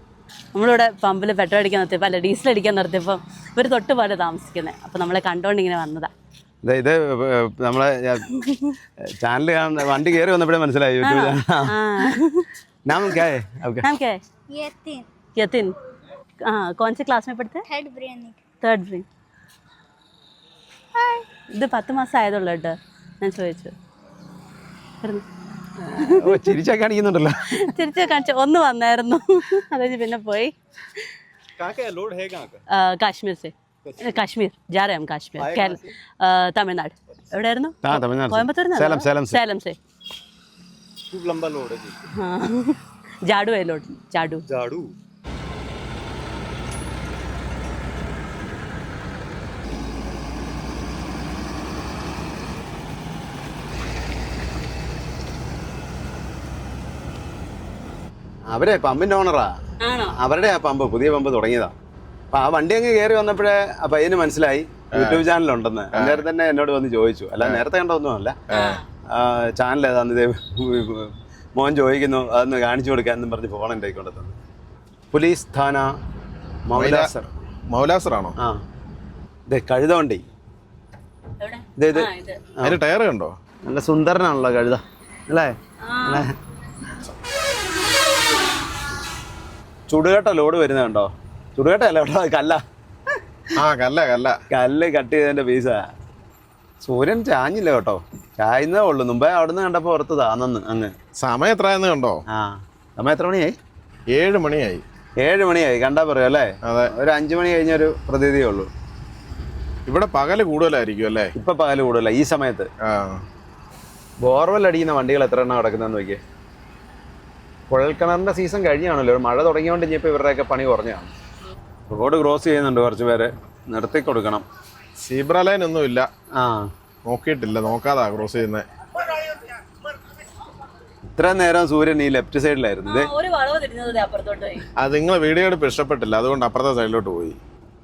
നമ്മളിവിടെ പമ്പിൽ പെട്രോൾ അടിക്കാൻ നിർത്തിയപ്പോൾ അല്ല ഡീസൽ അടിക്കാൻ നിർത്തിയപ്പോൾ ഇവർ തൊട്ടുപാട് താമസിക്കുന്നത്. അപ്പം നമ്മളെ കണ്ടുകൊണ്ട് ഇങ്ങനെ വന്നതാ. ഇത് നമ്മളെ ചാനൽ വണ്ടി കയറി വന്നപ്പോഴേ മനസ്സിലായി. नाम क्या है आपका? नाम क्या है? यतीन यतिन. कौन से क्लास में पढ़ते हैं? थर्ड ब्रेन തേർഡ് ബ്രീ. ഇത് 10 മാസം ആയതുള്ളൂ കേട്ടോ, ഞാൻ ചോദിച്ചു. ഓ ചിരിച്ചാ കാണിക്കുന്നുണ്ടല്ലോ. തിരിച്ചു കാണിച്ചു, ഒന്ന് വന്നായിരുന്നു, അത് കഴിഞ്ഞ് പിന്നെ പോയി. लोड है कहाँ का? കാശ്മീർ സെ കാശ്മീർ जा रहे हैं हम काश्मीर तमिलनाडु. എവിടെയായിരുന്നു? തമിഴ്നാട്. കോയമ്പത്തൂർ. സേലം സെ. खूब लंबा लोड है जी. ജാഡു है लोड. ജാഡു. झाड़ू. അവരെ പമ്പിന്റെ ഓണറാ. ആണോ? അവരുടെ ആ പമ്പ്, പുതിയ പമ്പ് തുടങ്ങിയതാ. അപ്പൊ ആ വണ്ടി അങ്ങ് കയറി വന്നപ്പോഴേ ആ പയ്യന് മനസ്സിലായി യൂട്യൂബ് ചാനൽ ഉണ്ടെന്ന്. അന്നേരം തന്നെ എന്നോട് വന്ന് ചോദിച്ചു. അല്ല നേരത്തെ കണ്ടൊന്നുമല്ല, ചാനൽ ഏതാന്ന് ഇതേ മോൻ ചോദിക്കുന്നു, അതൊന്ന് കാണിച്ചു കൊടുക്കാന്നും പറഞ്ഞ് ഫോൺ എൻ്റെ കൊണ്ടു തന്നു. പോലീസ് ഥാന മൗലാസർ. മൗലാസറാണോ? ആ ഇതേ കഴുത വണ്ടി. എവിടെ? ഇത് അതിന്റെ ടയർ കണ്ടോ? നല്ല സുന്ദരനാണല്ലോ കഴുത അല്ലേ? ചുടുകട്ട ലോഡ് വരുന്നത് കണ്ടോ? ചുടുകട്ടല്ല കേട്ടോ, കല്ല. കല്ല് കട്ട് ചെയ്തതിന്റെ പീസാ. സൂര്യൻ ചാഞ്ഞില്ല കേട്ടോ, ചായുന്നേ ഉള്ളു. മുമ്പേ അവിടുന്ന് കണ്ടപ്പോ പുറത്ത് താന്നു അങ്ങ്. സമയം എത്രയെന്ന് കണ്ടോ? ആ സമയം എത്ര മണിയായി? 7 മണിയായി. 7 മണിയായി കണ്ടാ പറയും അല്ലേ? അതെ. ഒരു 5 മണി കഴിഞ്ഞൊരു പ്രതീതിയേ ഉള്ളൂ. ഇവിടെ പകല് കൂടുതലായിരിക്കും അല്ലേ? ഇപ്പൊ പകല് കൂടുതല ഈ സമയത്ത്. ബോർവെൽ അടിക്കുന്ന വണ്ടികൾ എത്ര എണ്ണം കിടക്കുന്നതെന്ന് നോക്കിയേ. കുഴൽക്കിണറിന്റെ സീസൺ കഴിഞ്ഞാണല്ലോ, മഴ തുടങ്ങിയോണ്ട് ഇനിയിപ്പോൾ ഇവരുടെയൊക്കെ പണി കുറഞ്ഞാണ്. റോഡ് ക്രോസ് ചെയ്യുന്നുണ്ട്, കുറച്ച് പേര് നിർത്തി കൊടുക്കണം. സീബ്ര ലൈൻ ഒന്നും ഇല്ല. ആ നോക്കിയിട്ടില്ല, നോക്കാതാ ക്രോസ് ചെയ്യുന്നത്. ഇത്ര നേരം സൂര്യൻ ഈ ലെഫ്റ്റ് സൈഡിലായിരുന്നു. ഇത് ഒരു വളവ് തിരിഞ്ഞത് അപ്പുറത്തോട്ട് പോയി. അത് നിങ്ങൾ വീഡിയോ എടുപ്പ് ഇഷ്ടപ്പെട്ടില്ല, അതുകൊണ്ട് അപ്പുറത്തെ സൈഡിലോട്ട് പോയി.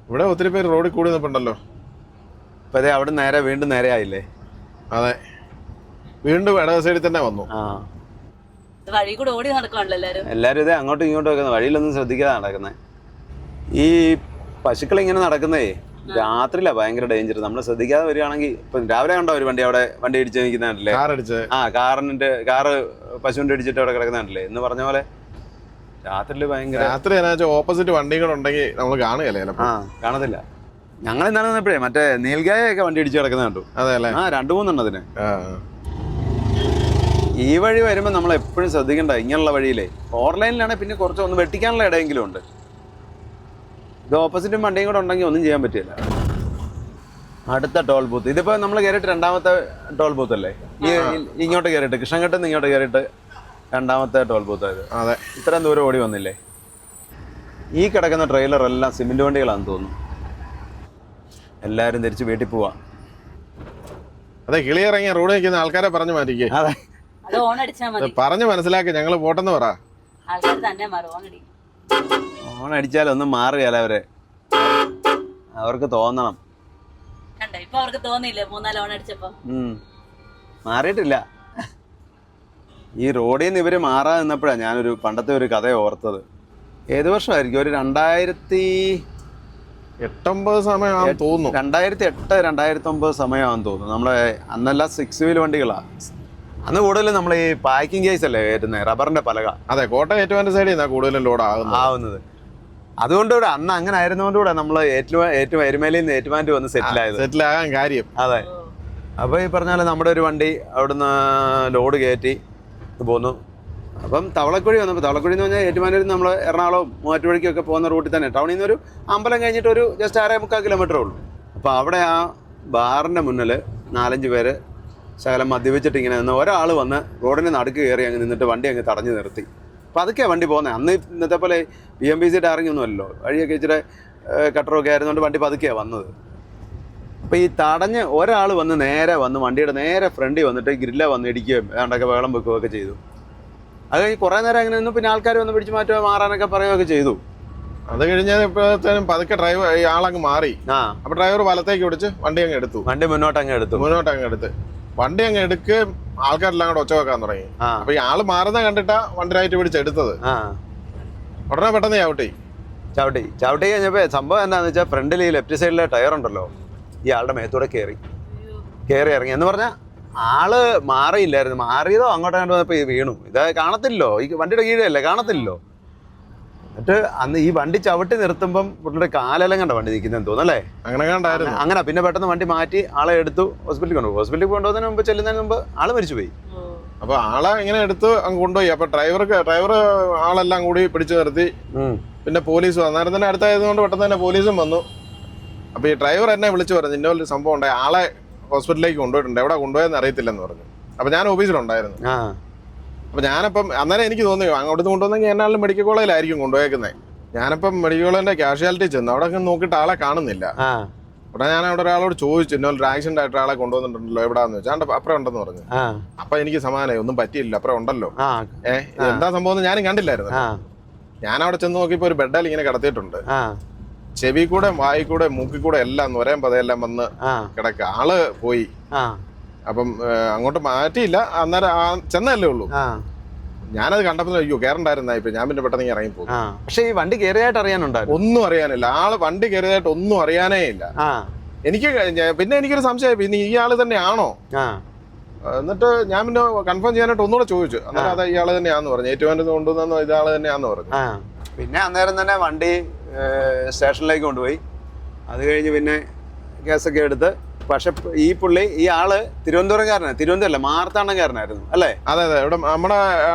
ഇവിടെ ഒത്തിരി പേര് റോഡിൽ കൂടി നിൽപ്പുണ്ടല്ലോ. ഇപ്പൊ അതെ അവിടെ നേരെ വീണ്ടും നേരെ ആയില്ലേ? അതെ, വീണ്ടും ഇടത് സൈഡിൽ തന്നെ വന്നു. ആ വഴി കൂടെ ഓടി നടക്കുവാണല്ലോ എല്ലാരും ഇതേ അങ്ങോട്ടും ഇങ്ങോട്ടും വെക്കുന്നത്, വഴിയിലൊന്നും ശ്രദ്ധിക്കാതെ നടക്കുന്നത്. ഈ പശുക്കൾ ഇങ്ങനെ നടക്കുന്നേ രാത്രിയിലാ ഭയങ്കര ഡേഞ്ചർ. നമ്മൾ ശ്രദ്ധിക്കാതെ വരികയാണെങ്കിൽ ഇപ്പൊ രാവിലെ കണ്ടോ ഒരു വണ്ടി അവിടെ വണ്ടി ഇടിച്ച് നിൽക്കുന്നില്ലേ? കാറ് പശുവിന്റെ ഇടിച്ചിട്ട് അവിടെ കിടക്കുന്നില്ലേ എന്ന് പറഞ്ഞ പോലെ. രാത്രിയില് ഭയങ്കര, രാത്രി ഓപ്പോസിറ്റ് വണ്ടികളുണ്ടെങ്കിൽ നമ്മൾ കാണുകയല്ലേ? ആ കാണത്തില്ല. ഞങ്ങൾ ഇന്നലെ വന്നപ്പോഴേ മറ്റേ നീൽഗായൊക്കെ വണ്ടി ഇടിച്ച് കിടക്കുന്ന കണ്ടു. അതെ അല്ലേ? ആ 2-3 അതിന്. ഈ വഴി വരുമ്പോൾ നമ്മൾ എപ്പോഴും ശ്രദ്ധിക്കണ്ട. ഇങ്ങനെയുള്ള വഴിയിലേ 4 ലൈനിലാണെങ്കിൽ പിന്നെ കുറച്ച് ഒന്ന് വെട്ടിക്കാനുള്ള ഇടയെങ്കിലും ഉണ്ട്. ഇത് ഓപ്പോസിറ്റും വണ്ടിയും കൂടെ ഉണ്ടെങ്കിൽ ഒന്നും ചെയ്യാൻ പറ്റില്ല. അടുത്ത ടോൾ ബൂത്ത്. ഇതിപ്പോ നമ്മൾ കയറിയിട്ട് 2ാമത്തെ ടോൾ ബൂത്ത് അല്ലേ? ഈ ഇങ്ങോട്ട് കയറിയിട്ട് കൃഷ്ണഘട്ടിൽ നിന്ന് ഇങ്ങോട്ട് കയറിയിട്ട് 2ാമത്തെ ടോൾ ബൂത്ത് ആയത്. അതെ. ഇത്രയും ദൂരം ഓടി വന്നില്ലേ? ഈ കിടക്കുന്ന ട്രെയിലർ എല്ലാം സിമെന്റ് വണ്ടികളാണെന്ന് തോന്നുന്നു. എല്ലാരും തിരിച്ച് വീട്ടിൽ പോവാ. അതെ, കിളിയിറങ്ങിയ റോഡ് നിൽക്കുന്ന ആൾക്കാരെ പറഞ്ഞു മാറ്റിക്കേ. അതെ, പറഞ്ഞു മനസ്സിലാക്കി ഞങ്ങള് പോട്ടെന്ന് പറ. ഓൺ അടിച്ചാലൊന്നും മാറുകയല്ല അവരെ. അവർക്ക് തോന്നണം. മാറിയിട്ടില്ല. ഈ റോഡിൽ നിന്ന് ഇവര് മാറാതെ നിന്നപ്പോഴാണ് ഞാനൊരു പണ്ടത്തെ ഒരു കഥ ഓർത്തത്. ഏത് വർഷമായിരിക്കും? ഒരു 2008-9 സമയമാണെന്ന് തോന്നുന്നു. 2008-2009 സമയമാണെന്ന് തോന്നുന്നു. നമ്മളെ അന്നെല്ലാം 6 വീൽ വണ്ടികളാ. അന്ന് കൂടുതലും നമ്മൾ ഈ പാക്കിംഗ് കേസ് അല്ലേ കയറ്റുന്നത്, റബ്ബറിന്റെ പലക. അതെ, കോട്ടയം ഏറ്റുമാനൂർ സൈഡിൽ നിന്നാണ് കൂടുതലും ലോഡ് ആവുന്നത്. അതുകൊണ്ടുകൂടെ അന്ന് അങ്ങനെ ആയിരുന്നതുകൊണ്ടുകൂടെ നമ്മൾ എരുമേലിയിൽ നിന്ന് ഏറ്റുമാനൂർ വന്ന് സെറ്റിൽ ആകാൻ കാര്യം. അതെ. അപ്പോൾ ഈ പറഞ്ഞാൽ നമ്മുടെ ഒരു വണ്ടി അവിടുന്ന് ലോഡ് കയറ്റി പോന്നു. അപ്പം തവളക്കുഴി വന്നപ്പോൾ, തവളക്കുഴി എന്ന് പറഞ്ഞാൽ ഏറ്റുമാനൂരിൽ നിന്ന് നമ്മൾ എറണാകുളം മൂവാറ്റുപുഴയ്ക്കൊക്കെ പോകുന്ന റൂട്ടിൽ തന്നെ. ടൗണിൽ നിന്നൊരു അമ്പലം കഴിഞ്ഞിട്ട് ഒരു ജസ്റ്റ് 6.75 കിലോമീറ്ററേ ഉള്ളൂ. അപ്പോൾ അവിടെ ആ ബാറിൻ്റെ മുന്നിൽ 4-5 പേര് ശകലം മദ്യപിച്ചിട്ട് ഇങ്ങനെ നിന്ന് ഒരാൾ വന്ന് റോഡിന് നടുക്ക് കയറി അങ്ങ് നിന്നിട്ട് വണ്ടി അങ്ങ് തടഞ്ഞു നിർത്തി. അപ്പോൾ അതൊക്കെയാണ് വണ്ടി പോകുന്നത്. അന്ന് ഇന്നത്തെ പോലെ BMBC ടാറിങ് ഒന്നുമല്ലോ, വഴിയൊക്കെ ഇച്ചിരി കട്ടറൊക്കെ ആയിരുന്നുകൊണ്ട് വണ്ടി പതുക്കെയാണ് വന്നത്. അപ്പോൾ ഈ തടഞ്ഞ് ഒരാൾ വന്ന് നേരെ വന്ന് വണ്ടിയുടെ നേരെ ഫ്രണ്ടിൽ വന്നിട്ട് ഗ്രില്ല വന്ന് ഇടിക്കുകയും ഏതാണ്ടൊക്കെ വെള്ളം വെക്കുകയൊക്കെ ചെയ്തു. അത് കഴിഞ്ഞ് കുറേ നേരം അങ്ങനെ നിന്നു. പിന്നെ ആൾക്കാർ വന്ന് പിടിച്ച് മാറ്റുക മാറാനൊക്കെ പറയുകയൊക്കെ ചെയ്തു. അത് കഴിഞ്ഞപ്പോഴത്തേനും പതുക്കെ ആളങ്ങ് മാറി. അപ്പോൾ ഡ്രൈവർ വലത്തേക്ക് പിടിച്ച് വണ്ടി അങ്ങ് എടുത്തു. വണ്ടി മുന്നോട്ട് അങ്ങ് എടുത്ത് വണ്ടി അങ്ങ് എടുക്കുകയും ആൾക്കാരെല്ലാം കൂടെ ഒച്ച വെക്കാൻ തുടങ്ങി. അപ്പൊ ഈ ആള് മാറുന്ന കണ്ടിട്ടാ വണ്ടി റൈറ്റ് പിടിച്ചെടുത്തത്. ഉടനെ പെട്ടെന്ന് ചവിട്ടി കഴിഞ്ഞപ്പോ സംഭവം എന്താന്ന് വെച്ചാൽ ഫ്രണ്ടിൽ ഈ ലെഫ്റ്റ് സൈഡിലെ ടയർ ഉണ്ടല്ലോ, ഈ ആളുടെ മേത്തൂടെ കയറി ഇറങ്ങി എന്ന് പറഞ്ഞാൽ ആള് മാറിയില്ലായിരുന്നു, മാറിയതോ അങ്ങോട്ട് വന്നപ്പോ വീണു. ഇത് കാണത്തില്ലല്ലോ, ഈ വണ്ടിയുടെ കീഴല്ലേ, കാണത്തില്ലല്ലോ. എന്നിട്ട് അന്ന് ഈ വണ്ടി ചവിട്ടി നിർത്തുമ്പം പുള്ളിയുടെ കാലെല്ലാം കണ്ട വണ്ടി നിൽക്കുന്നതെന്ന് തോന്നല്ലേ, അങ്ങനെ പിന്നെ പെട്ടെന്ന് വണ്ടി മാറ്റി ആളെ എടുത്തു ഹോസ്പിറ്റലിൽ കൊണ്ടുപോയി. ഹോസ്പിറ്റലിൽ കൊണ്ടുപോകുന്നതിന് മുമ്പ് ചെല്ലുന്നതിന് മുമ്പ് ആള് മരിച്ചുപോയി. അപ്പൊ ആളെ ഇങ്ങനെ എടുത്ത് അങ്ങ് കൊണ്ടുപോയി. അപ്പൊ ഡ്രൈവർ ആളെല്ലാം കൂടി പിടിച്ചു നിർത്തി. പിന്നെ പോലീസ് അന്നേരം തന്നെ അടുത്തായതുകൊണ്ട് പെട്ടെന്ന് തന്നെ പോലീസും വന്നു. അപ്പൊ ഈ ഡ്രൈവർ എന്നെ വിളിച്ചു പറഞ്ഞു, ഇന്ന ഒരു സംഭവം ഉണ്ടായി, ആളെ ഹോസ്പിറ്റലിലേക്ക് കൊണ്ടുപോയിട്ടുണ്ട്, എവിടെ കൊണ്ടുപോയെന്ന് അറിയത്തില്ലെന്ന് പറഞ്ഞു. അപ്പൊ ഞാൻ ഓഫീസിലുണ്ടായിരുന്നു. അപ്പൊ ഞാനപ്പം അന്നേരം എനിക്ക് തോന്നി അങ്ങോട്ട് കൊണ്ടുവന്നെങ്കിൽ എന്നാലും മെഡിക്കൽ കോളേജിലായിരിക്കും കൊണ്ടുപോയേക്കുന്നത്. ഞാനപ്പം മെഡിക്കൽ കോളേജിന്റെ കാഷ്വാലിറ്റി ചെന്നു. അവിടെ നോക്കിയിട്ട് ആളെ കാണുന്നില്ല. ഉടനെ ഞാൻ അവിടെ ഒരാളോട് ചോദിച്ചു, ഇന്നൊരു ആക്സിഡന്റ് ആയിട്ട് ആളെ കൊണ്ടുവന്നിട്ടുണ്ടല്ലോ, എവിടാന്ന് വെച്ചാൽ അപ്പുറം ഉണ്ടെന്ന് പറഞ്ഞു. അപ്പൊ എനിക്ക് സമാധാനമായി, ഒന്നും പറ്റിയില്ല, അപ്പുറം ഉണ്ടല്ലോ. എന്താ സംഭവം ഞാനും കണ്ടില്ലായിരുന്നു. ഞാൻ അവിടെ ചെന്ന് നോക്കിയപ്പോ ഒരു ബെഡാൽ ഇങ്ങനെ കിടത്തിയിട്ടുണ്ട്. ചെവി കൂടെ വായി കൂടെ മൂക്കി കൂടെ എല്ലാം നൊരയും പതയെല്ലാം വന്ന് കിടക്കുക. ആള് പോയി. അപ്പം അങ്ങോട്ട് മാറ്റിയില്ല, അന്നേരം ചെന്നല്ലേ ഉള്ളൂ. ഞാനത് കണ്ടപ്പോ അയ്യോ കയറണ്ടായിരുന്ന ഇപ്പൊ ഞാൻ പിന്നെ പെട്ടെന്ന് ഇറങ്ങി പോകും. പക്ഷെ ഈ വണ്ടി കയറിയായിട്ട് അറിയാനുണ്ടായിരുന്നു? ഒന്നും അറിയാനില്ല. ആള് വണ്ടി കയറിയതായിട്ട് ഒന്നും അറിയാനേ ഇല്ല. എനിക്ക് പിന്നെ എനിക്കൊരു സംശയം, പിന്നെ ഈ ആള് തന്നെയാണോ? എന്നിട്ട് ഞാൻ പിന്നെ കൺഫേം ചെയ്യാനായിട്ട് ഒന്നുകൂടെ ചോദിച്ചു. അന്നേരം അത് ഇയാള് തന്നെയാന്ന് പറഞ്ഞു. ഏറ്റുമാനൂർ കൊണ്ടുവന്ന ഇയാള് തന്നെയാന്ന് പറഞ്ഞു. പിന്നെ അന്നേരം തന്നെ വണ്ടി സ്റ്റേഷനിലേക്ക് കൊണ്ടുപോയി. അത് കഴിഞ്ഞ് പിന്നെ കേസൊക്കെ എടുത്ത്. പക്ഷെ ഈ ആള് തിരുവനന്തപുരമല്ല, മാർത്താണ്ഡക്കാരനായിരുന്നു അല്ലേ? അതെ അതെ. ഇവിടെ നമ്മുടെ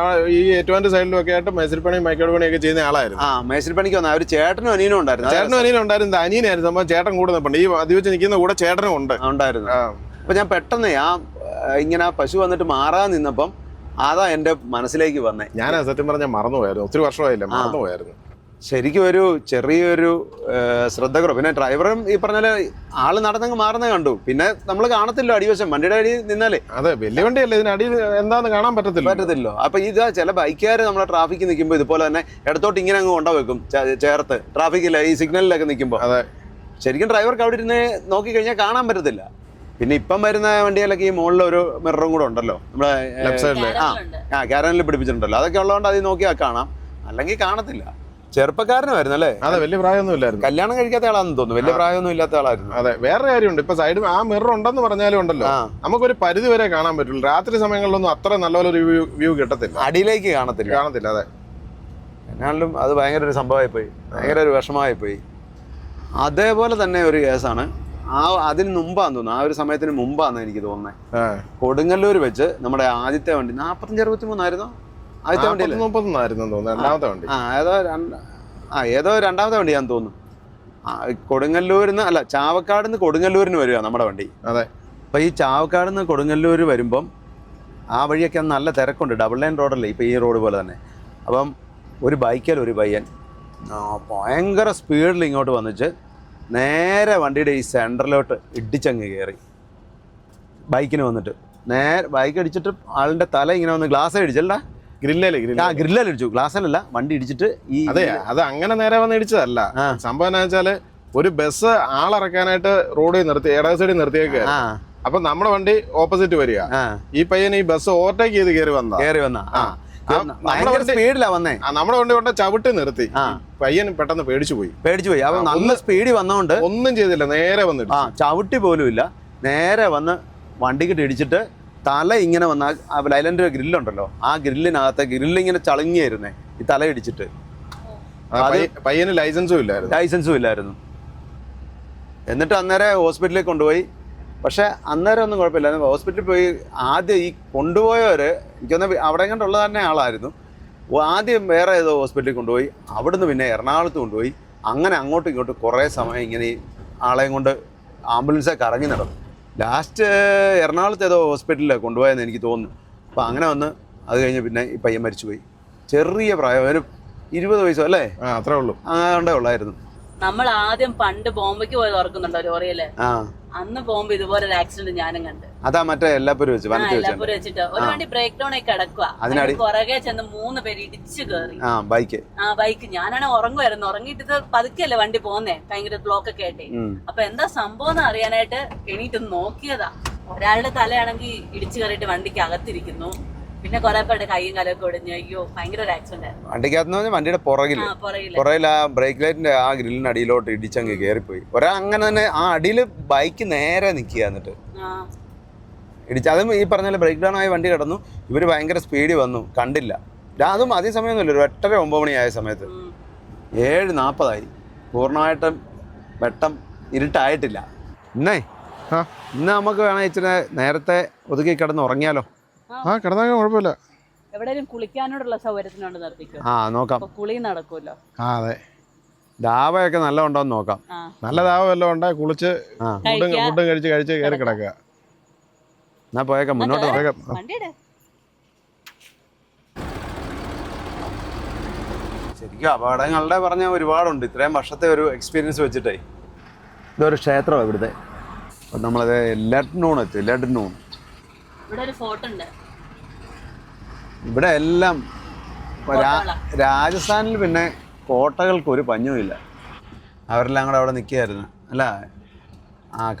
ഈ ഏറ്റുമാനൂർ സൈഡിലും ഒക്കെ ആയിട്ട് മേശിരിപ്പണി മൈക്കോട് പണിയൊക്കെ ചെയ്യുന്ന ആളായിരുന്നു. മേശിരിപ്പണിക്ക് വന്ന ഒരു ചേട്ടനും അനിയനും ഉണ്ടായിരുന്നു. അനിയനായിരുന്നു സംഭവം. ചേട്ടൻ കൂടെ നിൽപ്പുണ്ട്. ഈ അതിവെച്ച് നിൽക്കുന്ന കൂടെ ചേട്ടനും ഉണ്ടായിരുന്നു. അപ്പൊ ഞാൻ പെട്ടെന്ന് ഇങ്ങനെ പശു വന്നിട്ട് മാറാൻ നിന്നപ്പം അതാ എന്റെ മനസ്സിലേക്ക് വന്നേ. ഞാൻ സത്യം പറഞ്ഞാൽ മറന്നുപോയായിരുന്നു. ഒത്തിരി വർഷമായില്ല, മറന്നുപോയായിരുന്നു. ശരിക്കും ഒരു ചെറിയൊരു ശ്രദ്ധ കുറവ്. പിന്നെ ഡ്രൈവറും ഈ പറഞ്ഞ ആള് നടന്നങ്ങ് മാറുന്ന കണ്ടു. പിന്നെ നമ്മൾ കാണത്തില്ലോ അടിവശം, വണ്ടിയുടെ അടി നിന്നാലേ. അതെ, വലിയ വണ്ടിയല്ലേ, ഇതിന് അടി എന്താന്ന് കാണാൻ പറ്റത്തില്ലോ. അപ്പൊ ഇതാ ചില ബൈക്കുകാർ നമ്മളെ ട്രാഫിക്കിൽ നിൽക്കുമ്പോൾ ഇതുപോലെ തന്നെ ഇടത്തോട്ട് ഇങ്ങനെ അങ്ങ് കൊണ്ടുവെക്കും, ചേർത്ത് ട്രാഫിക്കില്ല ഈ സിഗ്നലിലൊക്കെ നിൽക്കുമ്പോൾ. അതെ, ശരിക്കും ഡ്രൈവർക്ക് അവിടെ ഇരുന്ന് നോക്കി കഴിഞ്ഞാൽ കാണാൻ പറ്റത്തില്ല. പിന്നെ ഇപ്പം വരുന്ന വണ്ടിയിലൊക്കെ ഈ മുകളിൽ ഒരു മിററും കൂടെ ഉണ്ടല്ലോ, നമ്മളെ ക്യാരനിൽ പിടിപ്പിച്ചിട്ടുണ്ടല്ലോ. അതൊക്കെ ഉള്ളതുകൊണ്ട് അതിൽ നോക്കിയാൽ കാണാം, അല്ലെങ്കിൽ കാണത്തില്ല. ചെറുപ്പക്കാരനായിരുന്നു അല്ലേ? അതെ, വലിയ പ്രായമൊന്നും ഇല്ലായിരുന്നു. കല്യാണം കഴിക്കാത്ത ആളാണെന്ന് തോന്നുന്നു, വലിയ പ്രായമൊന്നും ഇല്ലാത്ത ആളായിരുന്നു. അതെ, വേറെ കാര്യമുണ്ട്. ഇപ്പൊ സൈഡ് ആ മിറർ ഉണ്ടെന്ന് പറഞ്ഞാലും ഉണ്ടല്ലോ, നമുക്കൊരു പരിധി വരെ കാണാൻ പറ്റുള്ളൂ. രാത്രി സമയങ്ങളിലൊന്നും അത്ര നല്ലൊരു വ്യൂ കിട്ടത്തില്ല, അടിയിലേക്ക് കാണത്തില്ല. അതെ, എന്നാലും അത് ഭയങ്കര ഒരു സംഭവമായി പോയി, ഭയങ്കര ഒരു വിഷമമായി പോയി. അതേപോലെ തന്നെ ഒരു കേസാണ്, അതിന് മുമ്പാന്ന് തോന്നുന്നു, ആ ഒരു സമയത്തിന് മുമ്പാന്ന് എനിക്ക് തോന്നുന്നത്. കൊടുങ്ങല്ലൂർ വെച്ച് നമ്മുടെ ആദ്യത്തെ വണ്ടി 45-63 ആദ്യത്തെ വണ്ടി 30 തോന്നുന്നു, രണ്ടാമത്തെ വണ്ടി. ഏതോ രണ്ടാമത്തെ വണ്ടിയാന്ന് തോന്നുന്നു. കൊടുങ്ങല്ലൂരിന്ന് അല്ല, ചാവക്കാട് കൊടുങ്ങല്ലൂരിന് വരിക നമ്മുടെ വണ്ടി. അതെ. അപ്പൊ ഈ ചാവക്കാട് നിന്ന് കൊടുങ്ങല്ലൂർ വരുമ്പം ആ വഴിയൊക്കെ നല്ല തിരക്കുണ്ട്, ഡബിൾ ലൈൻ റോഡല്ലേ ഇപ്പൊ ഈ റോഡ് പോലെ തന്നെ. അപ്പം ഒരു ബൈക്കിൽ ഒരു പയ്യൻ ഭയങ്കര സ്പീഡിൽ ഇങ്ങോട്ട് വന്നിച്ച് നേരെ വണ്ടിയുടെ ഈ സെൻറ്ററിലോട്ട് ഇടിച്ചങ്ങ് കയറി. ബൈക്കിന് വന്നിട്ട് നേരെ ബൈക്ക് അടിച്ചിട്ട് ആളിന്റെ തല ഇങ്ങനെ വന്ന് ഗ്ലാസ് അടിച്ചല്ല, ഗ്രില്ലടിച്ചു, ഗ്ലാസ്സിലല്ല, വണ്ടി ഇടിച്ചിട്ട് ഈ. അതെ, അത് അങ്ങനെ നേരെ വന്ന് ഇടിച്ചതല്ല. സംഭവം എന്താ വെച്ചാല് ഒരു ബസ് ആളിറക്കാനായിട്ട് റോഡിൽ നിർത്തി, ഇടത് സൈഡിൽ നിർത്തിയേക്ക്. അപ്പൊ നമ്മുടെ വണ്ടി ഓപ്പോസിറ്റ് വരിക. ഈ പയ്യൻ ഈ ബസ് ഓവർടേക്ക് ചെയ്ത് കയറി വന്ന സ്പീഡിലാ വന്നേ. നമ്മുടെ വണ്ടി കൊണ്ട് ചവിട്ടി നിർത്തി. പയ്യൻ പെട്ടെന്ന് പേടിച്ചു പോയി. അപ്പൊ നല്ല സ്പീഡിൽ വന്നോണ്ട് ഒന്നും ചെയ്തില്ല, നേരെ വന്ന് ചവിട്ടി പോലും ഇല്ല, നേരെ വന്ന് വണ്ടിക്കിട്ട് ഇടിച്ചിട്ട് തല ഇങ്ങനെ വന്ന ആ ലൈലൻഡ് ഗ്രില്ലുണ്ടല്ലോ, ആ ഗ്രില്ലിങ്ങനെ ചളുങ്ങിയായിരുന്നേ ഈ തല ഇടിച്ചിട്ട്. പയ്യന് ലൈസൻസും ഇല്ലായിരുന്നു. എന്നിട്ട് അന്നേരം ഹോസ്പിറ്റലിൽ കൊണ്ടുപോയി. പക്ഷെ അന്നേരം ഒന്നും കുഴപ്പമില്ലായിരുന്നു. ഹോസ്പിറ്റലിൽ പോയി ആദ്യം ഈ കൊണ്ടുപോയവര് എനിക്കൊന്ന് അവിടെ കണ്ടുള്ള തന്നെ ആളായിരുന്നു. ആദ്യം വേറെ ഏതോ ഹോസ്പിറ്റലിൽ കൊണ്ടുപോയി, അവിടുന്ന് പിന്നെ എറണാകുളത്ത് കൊണ്ടുപോയി. അങ്ങനെ അങ്ങോട്ടും ഇങ്ങോട്ടും കുറേ സമയം ഇങ്ങനെ ആളെയും കൊണ്ട് ആംബുലൻസൊക്കെ കറങ്ങി നടന്നു. ലാസ്റ്റ് എറണാകുളത്ത് ഏതോ ഹോസ്പിറ്റലിൽ കൊണ്ടുപോയെന്ന് എനിക്ക് തോന്നുന്നു. അപ്പോൾ അങ്ങനെ വന്ന് അത് കഴിഞ്ഞ് പിന്നെ ഈ പയ്യൻ മരിച്ചുപോയി. ചെറിയ പ്രായം, ഒരു 20 വയസ്സോ അല്ലേ, അത്രേ ഉള്ളൂ, അങ്ങനെ ഉള്ളായിരുന്നു. നമ്മൾ ആദ്യം പണ്ട് ബോംബെക്ക് പോയത് ഓർക്കുന്നുണ്ടോ ലോറിയില്? അന്ന് പോകുമ്പോ ഇതുപോലെ ഒരു ആക്സിഡന്റ് ഞാനും കണ്ട്. അതാ മറ്റേ എല്ലാപ്പൂര് വെച്ചിട്ട് ഒരു വണ്ടി ബ്രേക്ക് ഡൗൺ ആയി കിടക്കുക, പുറകെ ചെന്ന് 3 പേര് ഇടിച്ചു കയറി. ബൈക്ക് ഞാനാണ് ഉറങ്ങുമായിരുന്നു. ഉറങ്ങിയിട്ട് പതുക്കെയല്ലേ വണ്ടി പോന്നേ, ഭയങ്കര ബ്ലോക്ക് ഒക്കെ ആയിട്ടേ. അപ്പൊ എന്താ സംഭവം എന്ന് അറിയാനായിട്ട് എണീറ്റ് നോക്കിയതാ. ഒരാളുടെ തലയാണെങ്കിൽ ഇടിച്ചു കയറിയിട്ട് വണ്ടിക്ക് അകത്തിരിക്കുന്നു. പിന്നെ കുറെ പേരുടെ കൈയും കാലൊക്കെ ഒടിഞ്ഞു. അയ്യോ, ഭയങ്കര ഒരു ആക്സിഡന്റ് ആയിരുന്നു. വണ്ടിക്കകത്ത് വണ്ടിയുടെ പുറകിൽ ആ ബ്രേക്ക് ലൈറ്റിന്റെ ആ ഗ്രില്ലിന്റെ അടിയിലോട്ട് ഇടിച്ചങ്ങ് കയറിപ്പോയി. അങ്ങനെ തന്നെ ആ അടിയില് ബൈക്ക് നേരെ നിക്കുക. എന്നിട്ട് ഇടിച്ച്. അതും ഈ പറഞ്ഞ പോലെ ബ്രേക്ക് ഡൗൺ ആയ വണ്ടി കിടന്നു. ഇവർ ഭയങ്കര സ്പീഡിൽ വന്നു, കണ്ടില്ല. അതും അധിക സമയമൊന്നുമില്ല, ഒരു 8:30-9 മണിയായ സമയത്ത്. 7:40 പൂർണ്ണമായിട്ടും വെട്ടം ഇരുട്ടായിട്ടില്ല. ഇന്ന് നമുക്ക് വേണമെങ്കിൽ ഇച്ചിരി നേരത്തെ ഒതുക്കി കിടന്ന് ഉറങ്ങിയാലോ? കിടന്നാൽ കുഴപ്പമില്ല. എവിടെയും കുളിക്കാനോടുള്ള സൗകര്യത്തിനോട് നിർത്തിക്കോ. നോക്കാം, കുളി നടക്കുമല്ലോ. അതെ, ദാവയൊക്കെ നല്ല ഉണ്ടോന്ന് നോക്കാം. നല്ല ദാവം എല്ലാം ഉണ്ടായി കുളിച്ച് ഫുഡും കഴിച്ച് കയറി കിടക്കുക. എന്നാ പോയേക്കാം, മുന്നോട്ട് പോയേക്കാം. ശരിക്കും അപകടങ്ങളുടെ പറഞ്ഞ ഒരുപാടുണ്ട് ഇത്രയും വർഷത്തെ ഒരു എക്സ്പീരിയൻസ് വെച്ചിട്ടേ. ഇതൊരു ക്ഷേത്രമാണ് ഇവിടുത്തെ. അപ്പം നമ്മളത് ലഡ്നൂൺ എത്തി. ലഡ്നൂൺ ഇവിടെ എല്ലാം രാജസ്ഥാനിൽ പിന്നെ കോട്ടകൾക്ക് ഒരു പഞ്ഞുമില്ല. അവരെല്ലാം കൂടെ അവിടെ നിൽക്കുകയായിരുന്നു. അല്ല,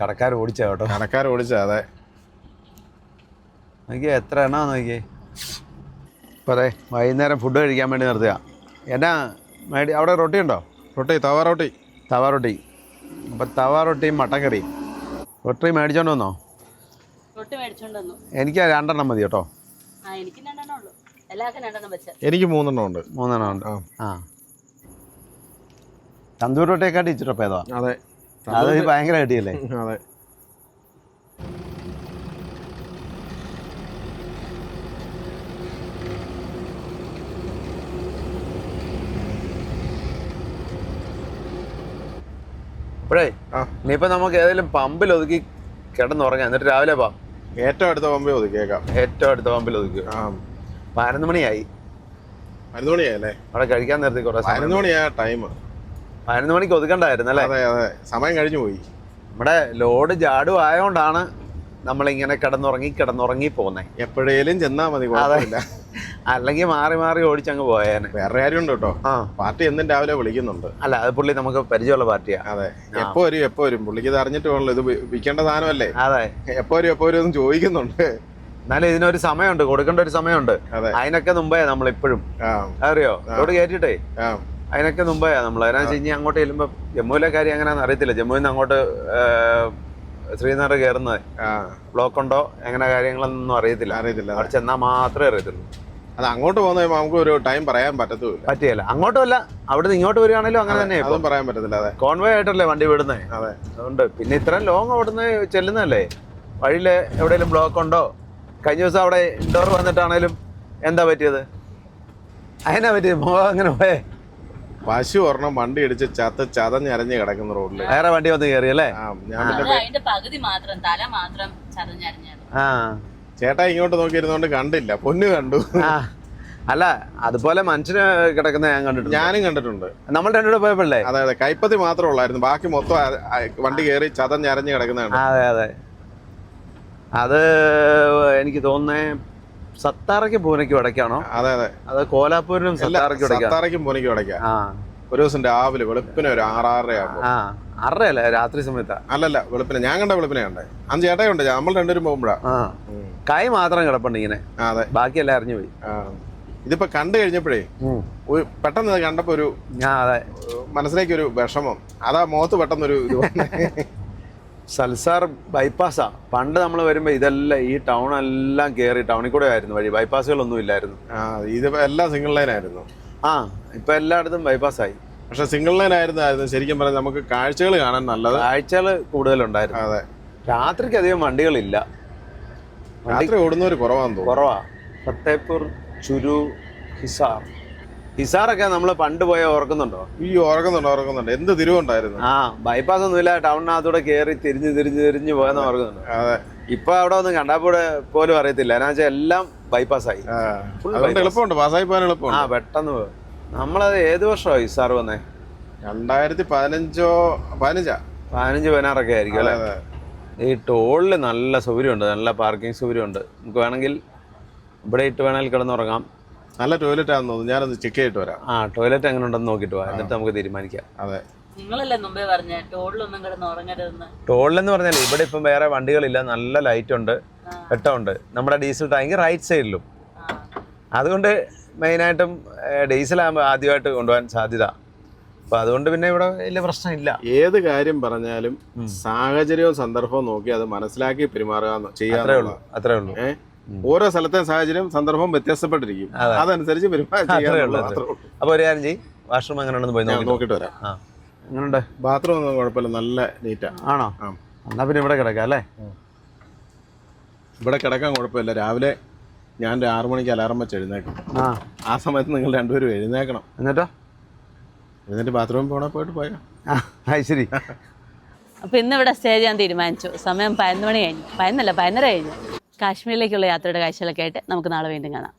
കടക്കാർ ഓടിച്ചാ കേട്ടോ. കടക്കാർ ഓടിച്ചാ. അതെ, നോക്കിയേ എത്ര എണ്ണമാണ് നോക്കിയേ. ഇപ്പം അതെ വൈകുന്നേരം ഫുഡ് കഴിക്കാൻ വേണ്ടി നിർത്തുക. എന്നാ അവിടെ റൊട്ടി ഉണ്ടോ? തവ റൊട്ടി. അപ്പം തവ റൊട്ടിയും മട്ടൻ കറിയും. റൊട്ടി മേടിച്ചോണ്ട് വന്നോ? എനിക്ക് 2 മതി കേട്ടോ. എനിക്ക് 3 ഉണ്ട്. 3 ഉണ്ട്. തന്തൂർ റൊട്ടിയെക്കാട്ടി ഇച്ചിരി പേതാ. അതെ, അത് ഭയങ്കര അടിയല്ലേ. അതെ. ഇപ്പോഴേ ഇനിയിപ്പോൾ നമുക്ക് ഏതെങ്കിലും പമ്പിൽ ഒതുക്കി കിടന്നുറങ്ങാം, എന്നിട്ട് രാവിലെ പോവാം. ഏറ്റവും അടുത്ത പമ്പിൽ ഒതുക്കിയേക്കാം. ഏറ്റവും അടുത്ത പമ്പിൽ ഒതുക്കുക. 11 മണിയായി. 11 മണിയായല്ലേ? അവിടെ കഴിക്കാൻ നേരത്തെ കുറേ 11 മണിയാ ടൈം. 11 മണിക്ക് ഒതുക്കണ്ടായിരുന്നു അല്ലേ? അതെ, സമയം കഴിഞ്ഞു പോയി. നമ്മുടെ ലോഡ് ജാഡു ആയതുകൊണ്ടാണ് നമ്മളിങ്ങനെ കിടന്നുറങ്ങി പോകുന്നത്. എപ്പോഴേലും ചെന്നാൽ മതി, കുഴപ്പമില്ല. അല്ലെങ്കിൽ മാറി ഓടിച്ചങ്ങ് പോയേനെ. വേറെ കാര്യമുണ്ട് കേട്ടോ, പാർട്ടി എന്നും രാവിലെ വിളിക്കുന്നുണ്ട്. അല്ല, അത് പുള്ളി നമുക്ക് പരിചയമുള്ള പാർട്ടിയാ. അതെ, എപ്പോ വരും പുള്ളിക്ക് ഇത് അറിഞ്ഞിട്ട് വേണല്ലോ, ഇത് വിൽക്കേണ്ട സാധനമല്ലേ. അതെ, എപ്പോ വരും ചോദിക്കുന്നുണ്ട്. എന്നാലും ഇതിനൊരു സമയമുണ്ട്, കൊടുക്കേണ്ട ഒരു സമയമുണ്ട്. അതിനൊക്കെ മുമ്പേ നമ്മളിപ്പോഴും അറിയോ ലോഡ് കയറ്റിട്ടേ അതിനൊക്കെ മുമ്പേ നമ്മൾ. അതിനാ ഇനി അങ്ങോട്ട് ചെല്ലുമ്പോൾ ജമ്മുവിലെ കാര്യം എങ്ങനെയാണെന്ന് അറിയത്തില്ല. ജമ്മുവിൽ നിന്ന് അങ്ങോട്ട് ശ്രീനഗർ കയറുന്നത് ബ്ലോക്ക് ഉണ്ടോ എങ്ങനെ കാര്യങ്ങളൊന്നും അറിയത്തില്ല. അവിടെ ചെന്നാൽ മാത്രമേ അറിയത്തുള്ളൂ. അത് അങ്ങോട്ട് പോകുന്ന നമുക്ക് ഒരു ടൈം പറയാൻ പറ്റിയല്ല. അങ്ങോട്ടുമല്ല, അവിടെ നിന്ന് ഇങ്ങോട്ട് വരികയാണെങ്കിലും അങ്ങനെ തന്നെ പറയാൻ പറ്റത്തില്ല. അതെ, കോൺവേ ആയിട്ടല്ലേ വണ്ടി വിടുന്നത്. അതെ, അതുകൊണ്ട് പിന്നെ ഇത്രയും ലോങ് അവിടുന്ന് ചെല്ലുന്നതല്ലേ. വഴിയിൽ എവിടെയെങ്കിലും ബ്ലോക്ക് ഉണ്ടോ? കഴിഞ്ഞ ദിവസം അവിടെ ഇൻഡോർ വന്നിട്ടാണേലും എന്താ പറ്റിയത്? അതിനാ പറ്റിയത്. അങ്ങനെ പോയേ പശു ഒരെണ്ണം വണ്ടി ഇടിച്ച് ചതഞ്ഞരഞ്ഞ് കിടക്കുന്ന റോഡിൽ വേറെ വണ്ടി വന്ന് കയറിയല്ലേ. ചേട്ടാ ഇങ്ങോട്ട് നോക്കിയിരുന്നോണ്ട് കണ്ടില്ല, പൊന്നു കണ്ടു. അല്ല, അതുപോലെ മനുഷ്യന് കിടക്കുന്ന ഞാൻ കണ്ടിട്ടുണ്ട്. ഞാനും കണ്ടിട്ടുണ്ട്. നമ്മൾ രണ്ടുകൂടെ പോയപ്പോഴേ. അതെ, കൈപ്പത്തി മാത്രമേ ഉള്ളായിരുന്നു, ബാക്കി മൊത്തം വണ്ടി കയറി ചതഞ്ഞരഞ്ഞ് കിടക്കുന്നതാണ്. അതെ, അത് എനിക്ക് തോന്നുന്നേ സത്താറയ്ക്ക് പൂനെക്കും ഇടയ്ക്കാണോ? അതെ, അത് കോലാപ്പൂരിനും സത്താറയ്ക്കും പൂനെക്കും ഇടയ്ക്കാ. ഒരു ദിവസം രാവിലെ വെളുപ്പിനെ ഒരു 6-6:30 ആകുമ്പോൾ. 6:30 അല്ലേ? രാത്രി സമയത്താ? അല്ലല്ല, വെളുപ്പിനെ. ഞാൻ കണ്ട വെളുപ്പിനെ കണ്ടേ. അന്ന് ചേട്ടായുണ്ട്, നമ്മൾ രണ്ടുപേരും പോകുമ്പോഴാ. കൈ മാത്രം കിടപ്പുണ്ട് ഇങ്ങനെ. അതെ, ബാക്കിയെല്ലാം അറിഞ്ഞു പോയി. ഇതിപ്പോ കണ്ടു കഴിഞ്ഞപ്പോഴേ പെട്ടെന്ന് കണ്ടപ്പോ ഒരു മനസ്സിലേക്ക് ഒരു വിഷമം. അതാ മുഖത്ത് പെട്ടെന്നൊരു ഇത്. സൽസാർ ബൈപ്പാസാ. പണ്ട് നമ്മൾ വരുമ്പോ ഇതെല്ലാം ഈ ടൗൺ എല്ലാം കയറി ടൗണിൽ കൂടെ ആയിരുന്നു വഴി, ബൈപ്പാസുകളൊന്നും ഇല്ലായിരുന്നു. ഇത് എല്ലാം സിംഗിൾ ലൈൻ ആയിരുന്നു. ഇപ്പൊ എല്ലായിടത്തും ബൈപ്പാസായി. പക്ഷെ സിംഗിൾ ലൈൻ ആയിരുന്നു ശരിക്കും പറഞ്ഞാൽ നമുക്ക് കാഴ്ചകൾ കാണാൻ നല്ലത്. കാഴ്ചകൾ കൂടുതലുണ്ടായിരുന്നു. അതെ, രാത്രിക്ക് അധികം വണ്ടികളില്ല. രാത്രി ഓടുന്നവർ കുറവാ. ഫത്തേപൂർ, ചുരു, ഹിസാറൊക്കെ നമ്മൾ പണ്ട് പോയ ഓർക്കുന്നുണ്ടോ? ഓർക്കുന്നുണ്ട്. എന്ത് തിരിവുണ്ടായിരുന്നു. ബൈപ്പാസ് ഒന്നുമില്ല, ടൗണിനകത്തൂടെ കയറി തിരിഞ്ഞ് പോയെന്ന് ഓർക്കുന്നുണ്ട്. അതെ, ഇപ്പൊ അവിടെ ഒന്നും കണ്ടാൽ പോലും അറിയത്തില്ല. എന്നാ വെച്ചാൽ എല്ലാം ബൈപ്പാസായി. എളുപ്പമുണ്ട്, പാസ്സായി പോകാൻ എളുപ്പമുണ്ട്. പെട്ടെന്ന് പോയി. നമ്മളത് ഏത് വർഷമാണ് ഹിസാർ വന്നേ? 2015-16 ആയിരിക്കും അല്ലേ? ഈ ടോളില് നല്ല സൗകര്യമുണ്ട്, നല്ല പാർക്കിംഗ് സൗകര്യമുണ്ട്. നമുക്ക് വേണമെങ്കിൽ ഇവിടെ ഇട്ട് വേണമെങ്കിൽ കിടന്നുറങ്ങാം. നല്ല ടോയ്ലറ്റ് ആണെന്ന് തോന്നുന്നു. ഞാനൊന്ന് ചെക്ക് ചെയ്തിട്ട് വരാം. ടോയ്ലറ്റ് എങ്ങനെ ഉണ്ടെന്ന് നോക്കിട്ട് പോവാം, എന്നിട്ട് നമുക്ക് തീരുമാനിക്കാം. അതെ, നിങ്ങളല്ലേ മുമ്പേ പറഞ്ഞ ടോളിലൊന്നും കിടന്ന് ഉറങ്ങരുതെന്ന്. ടോളിലെന്ന് പറഞ്ഞാൽ ഇവിടെ ഇപ്പം വേറെ വണ്ടികളില്ല, നല്ല ലൈറ്റ് ഉണ്ട്, വെട്ടമുണ്ട്. നമ്മുടെ ഡീസൽ ടാങ്ക് റൈറ്റ് സൈഡിലും. അതുകൊണ്ട് മെയിനായിട്ടും ഡീസലാകുമ്പോൾ ആദ്യമായിട്ട് കൊണ്ടുപോകാൻ സാധ്യത. അപ്പൊ അതുകൊണ്ട് പിന്നെ ഇവിടെ വലിയ പ്രശ്നമില്ല. ഏത് കാര്യം പറഞ്ഞാലും സാഹചര്യവും സന്ദർഭവും നോക്കി അത് മനസ്സിലാക്കി പെരുമാറുക ചെയ്യാറുള്ളൂ. അത്രേ ഉള്ളൂ. ഓരോ സ്ഥലത്തെ സാഹചര്യം സന്ദർഭവും വ്യത്യാസപ്പെട്ടിരിക്കും, അതനുസരിച്ച് പെരുമാറുക. അപ്പൊ ഒരു കാര്യം ചെയ്യും, വാഷ്റൂം എങ്ങനെ ഉണ്ടെന്ന് പോയി നോക്കിട്ട് വരാം. എങ്ങനെയുണ്ട്? ബാത്റൂം ഒന്നും കുഴപ്പമില്ല, നല്ല നീറ്റാ. ആണോ? എന്നാ പിന്നെ ഇവിടെ കിടക്കാം അല്ലേ? ഇവിടെ കിടക്കാൻ കുഴപ്പമില്ല. രാവിലെ ഞാൻ 6 മണിക്ക് അലാറം വെച്ച് എഴുന്നേക്കും. ആ സമയത്ത് നിങ്ങൾ രണ്ടുപേരും എഴുന്നേക്കണം. എന്നിട്ട് ബാത്റൂമിൽ പോയിട്ട് പോയാ. ശരി. അപ്പൊ ഇന്ന് ഇവിടെ സ്റ്റേ ചെയ്യാൻ തീരുമാനിച്ചു. സമയം 11 മണി കഴിഞ്ഞു. 11 കഴിഞ്ഞു. കാശ്മീരിലേക്കുള്ള യാത്രയുടെ കാഴ്ചകളൊക്കെ ആയിട്ട് നമുക്ക് നാളെ വീണ്ടും കാണാം.